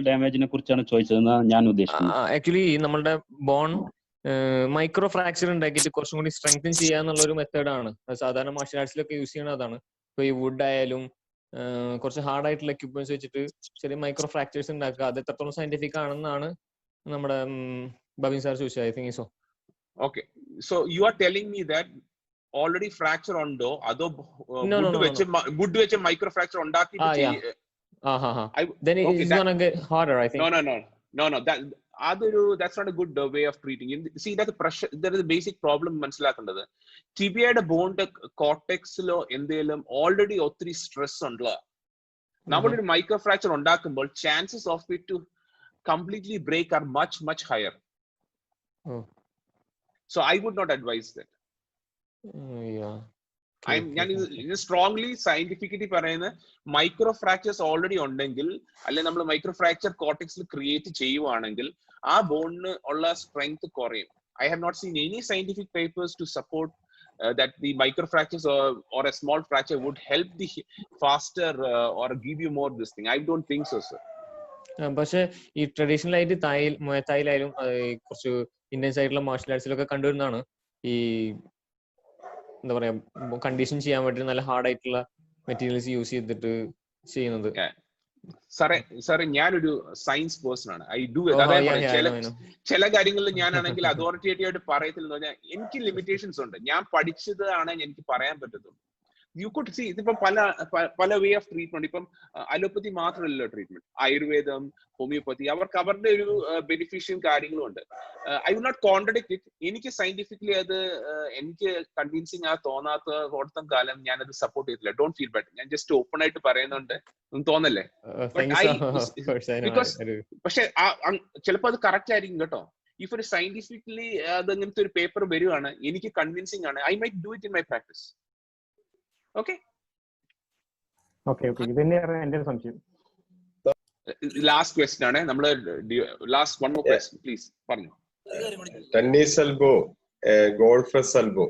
ഡാമേജിനെ കുറിച്ചാണ് ചോദിച്ചതെന്ന് ഞാൻ ഉദ്ദേശിക്കുന്നത്. Actually നമ്മളുടെ ബോൺ മൈക്രോ ഫ്രാക്ചർ ഉണ്ടാക്കിയിട്ട് കുറച്ചും കൂടി സ്ട്രെങ്തൻ ചെയ്യാന്നുള്ള ഒരു മെത്തേഡാണ്. സാധാരണ മാർഷ്യൽ ആർട്സിലൊക്കെ യൂസ് ചെയ്യണത് അതാണ്. ഇപ്പൊ ഈ വുഡ് ആയാലും കുറച്ച് ഹാർഡ് ആയിട്ടുള്ള എക്യുപ്മെന്റ്സ് വെച്ചിട്ട് ചെറിയ മൈക്രോ ഫ്രാക്ചേഴ്സ് ഉണ്ടാക്കുക, അത് എത്രത്തോളം സയന്റിഫിക് ആണെന്നാണ് നമ്മുടെ ബബിൻ സാർ ചോദിച്ചത്. I think so. Okay, so you are telling me that already fracture undo ado No, wood veche micro fracture undakittu then it's going to get harder, I think. No, that's not a good way of treating. See, that the pressure, there is a basic problem മനസ്സിലാക്കേണ്ടത്. ടിബിയയുടെ bond കോർട്ടെക്സിലോ എന്തെങ്കിലും already ഒത്തിരി stress ഉണ്ടല്ലോ. നമ്മളൊരു micro fracture ഉണ്ടാക്കുമ്പോൾ chances of it to completely break are much higher. So I would not advise that. ഞാൻ ഇത് strongly scientifically പറയുന്ന micro fractures already ഉണ്ടെങ്കിൽ, അല്ലെങ്കിൽ നമ്മൾ മൈക്രോ ഫ്രാക്ചർ കോർട്ടെക്സിൽ ക്രിയേറ്റ് ചെയ്യുവാണെങ്കിൽ ആ ബോണിന് ഉള്ള സ്ട്രെങ്ത് കുറയും. I have not seen any scientific papers to support that the micro fractures or a small fracture would help the faster or give you more this thing. I don't think so, sir. പക്ഷെ ഈ traditional ആയിട്ട് തായിലായാലും കുറച്ച് Indian സൈഡിലുള്ള marshal ആർട്സിലൊക്കെ കണ്ടുവരുന്നതാണ് ഈ എന്താ പറയാ condition ചെയ്യാൻ വേണ്ടി നല്ല ഹാർഡ് ആയിട്ടുള്ള മെറ്റീരിയൽസ് യൂസ് ചെയ്തിട്ട് ചെയ്യുന്നത്. സാറേ ഞാനൊരു സയൻസ് പേഴ്സൺ ആണ്. ഐ ഡു ചില കാര്യങ്ങളിൽ ഞാനാണെങ്കിൽ അതോറിറ്റേറ്റീവ് ആയിട്ട് പറയത്തില്ലെന്ന് പറഞ്ഞാൽ എനിക്ക് ലിമിറ്റേഷൻസ് ഉണ്ട്. ഞാൻ പഠിച്ചതാണ് എനിക്ക് പറയാൻ പറ്റത്തുള്ളൂ. യു കുഡ് സി ഇതിപ്പോ പല വേ ഓഫ് ട്രീറ്റ്മെന്റ്. ഇപ്പം അലോപ്പതി മാത്രമല്ലല്ലോ ട്രീറ്റ്മെന്റ്, ആയുർവേദം, ഹോമിയോപ്പതി, അവർക്ക് അവരുടെ ഒരു ബെനിഫിഷ്യൽ കാര്യങ്ങളും ഉണ്ട്. I will not contradict it. എനിക്ക് സയന്റിഫിക്കലി അത് എനിക്ക് കൺവിൻസിങ് തോന്നാത്ത കൊടുത്ത കാലം ഞാനത് സപ്പോർട്ട് ചെയ്തില്ല. Don't feel bad. ഞാൻ ജസ്റ്റ് ഓപ്പൺ ആയിട്ട് പറയുന്നുണ്ട്, തോന്നല്ലേ? ബിക്കോസ് പക്ഷെ ചിലപ്പോൾ അത് കറക്റ്റ് ആയിരിക്കും കേട്ടോ. ഇഫ് ഒരു സയന്റിഫിക്കലി അത് അങ്ങനത്തെ ഒരു പേപ്പർ വരുവാണ്, എനിക്ക് കൺവിൻസിങ് ആണ്, I might do it in my practice. Okay. ഇതന്നെയാണ് എന്റെ സംശയം. ലാസ്റ്റ് ക്വസ്റ്റ്യൻ ആണ് നമ്മള്. Last one more question please പറഞ്ഞു. ടെന്നീസ് എൽബോ, ഗോൾഫേഴ്സ് എൽബോ,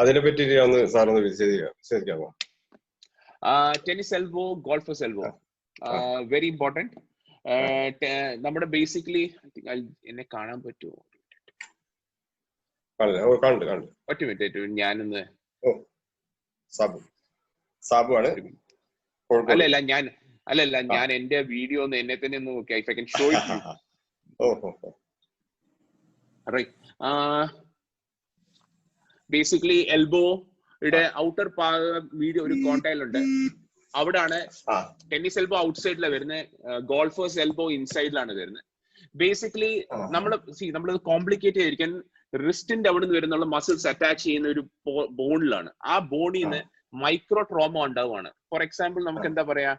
അതിനെ പറ്റി ഒന്ന് സാറൊന്ന് വിശദീകരിക്കാമോ? Tennis elbow, golfers elbow very important. നമ്മുടെ ബേസിക്കലി എന്നെ കാണാൻ പറ്റുമോ? ഒറ്റ മിനിറ്റ്, ഞാനൊന്ന് സാബു ആണ്. അല്ലല്ല ഞാൻ എന്റെ വീഡിയോ ഒന്ന് എന്നെ തന്നെ ഒന്ന് നോക്കി. I can show it you. Right. Basically എൽബോയുടെ ഔട്ടർ വീഡിയോ ഒരു കോൺടാക്ട് ഉണ്ട്. അവിടാണ് ടെന്നീസ് എൽബോ ഔട്ട്സൈഡിലാണ് വരുന്നത്, ഗോൾഫേഴ്സ് എൽബോ ഇൻസൈഡിലാണ് വരുന്നത്. ബേസിക്കലി നമ്മളത് കോംപ്ലിക്കേറ്റ് ചെയ്തിരിക്കാൻ റിസ്റ്റിന്റെ അവിടെ നിന്ന് വരുന്നുള്ള മസിൽസ് അറ്റാച്ച് ചെയ്യുന്ന ഒരു ബോണിലാണ്. ആ ബോണിൽ നിന്ന് മൈക്രോ ട്രോമ ഉണ്ടാവുകയാണ്. ഫോർ എക്സാമ്പിൾ നമുക്ക് എന്താ പറയാ,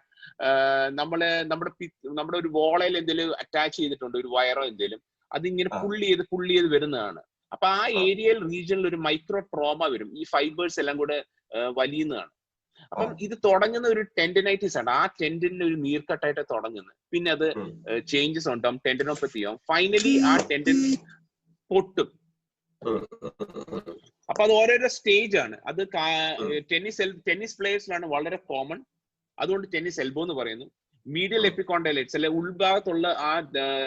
നമ്മുടെ ഒരു വോളയിൽ എന്തെങ്കിലും അറ്റാച്ച് ചെയ്തിട്ടുണ്ട്, ഒരു വയറോ എന്തെങ്കിലും, അതിങ്ങനെ പുള്ളി ചെയ്ത് വരുന്നതാണ്. അപ്പൊ ആ ഏരിയയിൽ റീജിയനിൽ ഒരു മൈക്രോ ട്രോമ വരും. ഈ ഫൈബേഴ്സ് എല്ലാം കൂടെ വലിയുന്നതാണ്. അപ്പം ഇത് തുടങ്ങുന്ന ഒരു ടെൻഡനൈറ്റിസ് ആണ്. ആ ടെൻഡനിന് ഒരു നീർക്കെട്ടായിട്ട് തുടങ്ങുന്നത്. പിന്നെ അത് ചേഞ്ചസ് ഉണ്ടാവും, ടെൻഡനോപ്പത്തി ആവും. ഫൈനലി ആ ടെൻഡൻ പൊട്ടും. അപ്പൊ അത് ഓരോരോ സ്റ്റേജ് ആണ്. അത് ടെന്നീസ് പ്ലേയേഴ്സിലാണ് വളരെ കോമൺ. അതുകൊണ്ട് ടെന്നീസ് എൽബോ എന്ന് പറയുന്നു. മീഡിയൽ എപ്പിക്കോണ്ടൈലൈറ്റ്സ് അല്ലെ ഉൾഭാഗത്തുള്ള ആ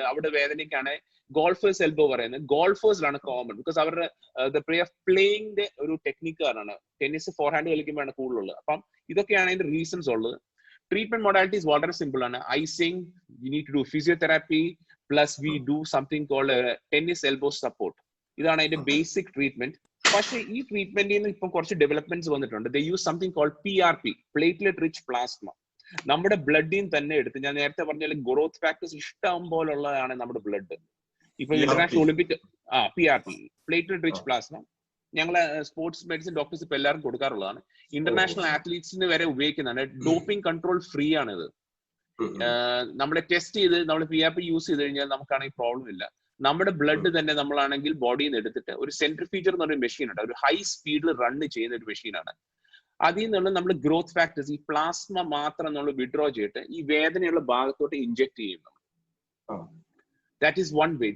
അവിടെ വേദനയ്ക്കാണ് ഗോൾഫേഴ്സ് എൽബോ പറയുന്നത്. ഗോൾഫേഴ്സിലാണ് കോമൺ, ബിക്കോസ് അവരുടെ പ്ലേ ഓഫ് പ്ലേയിങ്ങിന്റെ ഒരു ടെക്നിക്കാണ്. ടെന്നീസ് ഫോർ ഹാൻഡ് കളിക്കുമ്പോഴാണ് കൂടുതലുള്ളത്. അപ്പം ഇതൊക്കെയാണ് അതിന്റെ റീസൺസ് ഉള്ളത്. ട്രീറ്റ്മെന്റ് മൊഡാലിറ്റീസ് വളരെ സിമ്പിൾ ആണ്. Icing, you need to do physiotherapy plus we do something called tennis elbow support. ഇതാണ് അതിന്റെ ബേസിക് ട്രീറ്റ്മെന്റ്. പക്ഷേ ഈ ട്രീറ്റ്മെന്റിൽ നിന്ന് ഇപ്പം കുറച്ച് ഡെവലപ്മെന്റ്സ് വന്നിട്ടുണ്ട്. They use something called PRP, platelet rich plasma. നമ്മുടെ ബ്ലഡിൽ തന്നെ എടുത്ത്, ഞാൻ നേരത്തെ പറഞ്ഞ ഗ്രോത്ത് ഫാക്ടേഴ്സ് ഇഷ്ടം പോലുള്ളതാണ് നമ്മുടെ ബ്ലഡ്. ഇപ്പൊ international Olympic PRP, platelet rich plasma, ഞങ്ങളെ സ്പോർട്സ് മെഡിസിൻ ഡോക്ടേഴ്സ് ഇപ്പൊ എല്ലാവരും കൊടുക്കാറുള്ളതാണ്. ഇന്റർനാഷണൽ ആത്ലീറ്റ്സിന് വരെ ഉപയോഗിക്കുന്നതാണ്. ഡോപ്പിംഗ് കൺട്രോൾ ഫ്രീ ആണിത്. നമ്മളെ ടെസ്റ്റ് ചെയ്ത് നമ്മൾ PRP യൂസ് ചെയ്ത് കഴിഞ്ഞാൽ നമുക്കാണെങ്കിൽ പ്രോബ്ലം ഇല്ല. നമ്മുടെ ബ്ലഡ് തന്നെ നമ്മളാണെങ്കിൽ ബോഡിയിൽ നിന്ന് എടുത്തിട്ട് ഒരു സെൻട്രിഫ്യൂജർ എന്ന് പറയുന്ന മെഷീൻ ഉണ്ട്. ഒരു ഹൈ സ്പീഡിൽ റൺ ചെയ്യുന്ന ഒരു മെഷീനാണ്. അതിൽ നിന്നുള്ള നമ്മൾ ഗ്രോത്ത് ഫാക്ടേഴ്സ്, ഈ പ്ലാസ്മ മാത്രം നമ്മൾ വിഡ്രോ ചെയ്തിട്ട് ഈ വേദനയുള്ള ഭാഗത്തോട്ട് ഇഞ്ചെക്ട് ചെയ്യുന്നു. That is one way.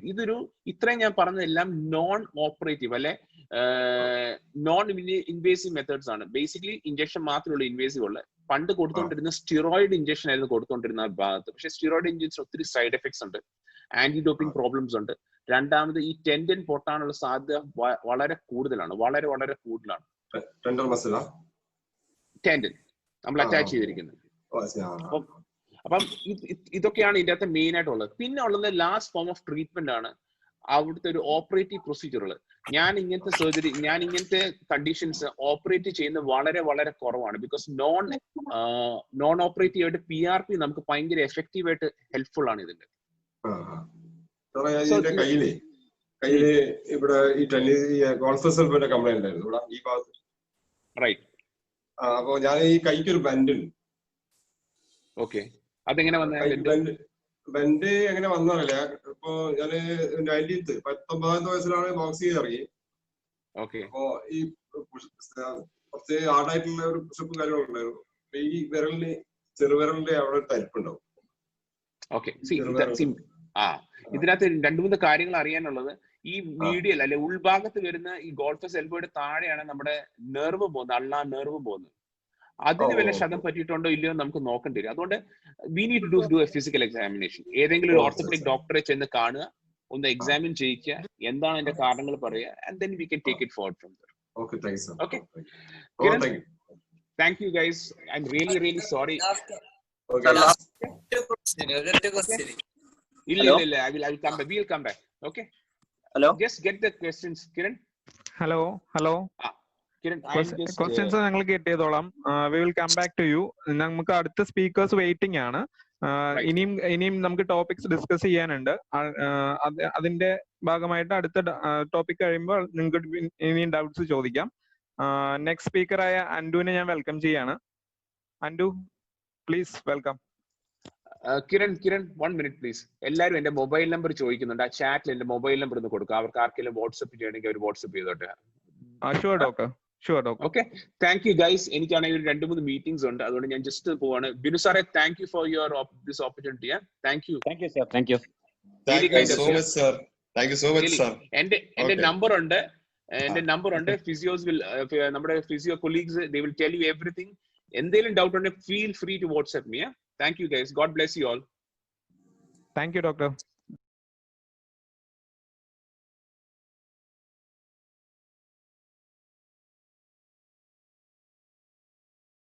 ഇത്രയും ഞാൻ പറഞ്ഞതെല്ലാം നോൺ ഓപ്പറേറ്റീവ് അല്ലെ നോൺ ഇൻവേസീവ് മെത്തേഡ്സ് ആണ്. ബേസിക്കലി ഇഞ്ചക്ഷൻ മാത്രമുള്ള ഇൻവേസീവ് ഉള്ള. പണ്ട് കൊടുത്തോണ്ടിരുന്ന സ്റ്റിറോയിഡ് ഇഞ്ചക്ഷൻ ആയിരുന്നു കൊടുത്തോണ്ടിരുന്ന ആ ഭാഗത്ത്. പക്ഷെ സ്റ്റിറോയിഡ് ഇഞ്ചക്ഷൻ ഒത്തിരി സൈഡ് എഫക്ട്സ് ഉണ്ട്, ആന്റി ഡോപ്പിംഗ് പ്രോബ്ലംസ് ഉണ്ട്. രണ്ടാമത് ഈ ടെൻഡൻ പൊട്ടാനുള്ള സാധ്യത വളരെ കൂടുതലാണ്, വളരെ കൂടുതലാണ്. ടെൻഡൻ നമ്മൾ അറ്റാച്ച് ചെയ്തിരിക്കുന്നത്. അപ്പം ഇതൊക്കെയാണ് ഇതിന്റെ അകത്ത് മെയിൻ ആയിട്ടുള്ളത്. പിന്നെ ഉള്ളത് ലാസ്റ്റ് ഫോം ഓഫ് ട്രീറ്റ്മെന്റ് ആണ് അവിടുത്തെ ഒരു ഓപ്പറേറ്റീവ് പ്രൊസീജിയറുകൾ. ഞാൻ ഇങ്ങനത്തെ കണ്ടീഷൻസ് ഓപ്പറേറ്റ് ചെയ്യുന്നത് വളരെ വളരെ കുറവാണ്. ബിക്കോസ് നോൺ ഓപ്പറേറ്റീവ് ആയിട്ട് PRP നമുക്ക് ഭയങ്കര എഫക്റ്റീവ് ആയിട്ട് ഹെൽപ്ഫുൾ ആണ് ഇതിന്റെ. കയ്യില് ഇവിടെ ഈ ഗോൾഫസ് എൽബോന്റെ കംപ്ലൈന്റ് ഉണ്ടായിരുന്നു ഇവിടെ ഈ ഭാഗത്ത്. റൈറ്റ്. അപ്പൊ ഞാൻ ഈ കൈക്ക് ഒരു ബെൻഡ് ഉണ്ട്. ഓക്കെ, അതെങ്ങനെ വന്ന ബെൻഡ് എങ്ങനെ വന്നറിയില്ല. ഇപ്പൊ ഞാന് 19th വയസ്സിലാണ് ബോക്സിംഗ് ഇറങ്ങി. അപ്പൊ ഈ കുറച്ച് ഹാർഡായിട്ടുള്ള ഒരു പുഷപ്പ് കാര്യങ്ങളൊക്കെ ഉണ്ടായിരുന്നു. അപ്പൊ ഈ വിരലിന് ചെറുവിരലിന്റെ അവിടെ തരിപ്പുണ്ടാവും. ഓക്കെ, ഇതിനകത്ത് 2-3 കാര്യങ്ങൾ അറിയാനുള്ളത്. ഈ മീഡിയൽ അല്ലെ ഉൾഭാഗത്ത് വരുന്ന ഈ ഗോൾഫസ് എൽബോയുടെ താഴെയാണ് നമ്മുടെ നെർവ് പോകുന്നത്, അള്ളാ നെർവ് പോകുന്നത്. അതിന് വല്ല ക്ഷതം പറ്റിയിട്ടുണ്ടോ ഇല്ലയോ നമുക്ക് നോക്കേണ്ടി വരും. അതുകൊണ്ട് we need to do a physical examination. ഏതെങ്കിലും ഒരു ഓർത്തോപെഡിക് ഡോക്ടറെ ചെന്ന് കാണുക, ഒന്ന് എക്സാമിൻ ചെയ്യിക്കുക, എന്താണ് അതിന്റെ കാരണങ്ങൾ പറയുക, and then we can take it forward from there. Okay, Kiran, thank you guys. I'm really sorry. Illa, I will come back. We'll come back. Okay. Hello. Just get the questions, Kiran. Hello. Kiran, questions ഞങ്ങൾ get ചെയ്തോളാം. We will come back to you. നമുക്ക് അടുത്ത speakers waiting ആണ്. ഇനിയും നമുക്ക് topics discuss ചെയ്യാനുണ്ട്. അതിന്റെ ഭാഗമായിട്ട് അടുത്ത ടോപ്പിക് കഴിയുമ്പോൾ നിങ്ങൾക്ക് ഇനിയും ഡൗട്ട്സ് ചോദിക്കാം. നെക്സ്റ്റ് സ്പീക്കറായ അൻഡുവിനെ ഞാൻ വെൽക്കം ചെയ്യാണ്. Andu, please welcome. Kiran 1 minute please. എല്ലാവരും എന്റെ മൊബൈൽ നമ്പർ ചോദിക്കുന്നുണ്ട്. ആ ചാറ്റിൽ എന്റെ മൊബൈൽ നമ്പർ ഒന്ന് കൊടുക്കുക. അവർക്ക് ആർക്കെങ്കിലും വാട്സ്ആപ്പ് ചെയ്യണമെങ്കിൽ അവർ വാട്സ്ആപ്പ് ചെയ്തോട്ടെ. Sure doctor. Okay, thank you guys. എനിക്കാണെങ്കിൽ 2-3 മീറ്റിംഗ്സ് ഉണ്ട്, അതുകൊണ്ട് ഞാൻ ജസ്റ്റ് പോവാണ്. ബിനു സാറേ, thank you for your this opportunity. Thank you sir. Thank you so much sir. Thank you so much sir. എന്റെ നമ്പർ ഉണ്ട്. ഫിസിയോസ് വിൽ, നമ്മുടെ physio colleagues, they will tell you everything. എന്തെങ്കിലും doubt ഉണ്ടെങ്കിൽ feel free to WhatsApp me. Thank you guys. God bless you all. Thank you, doctor.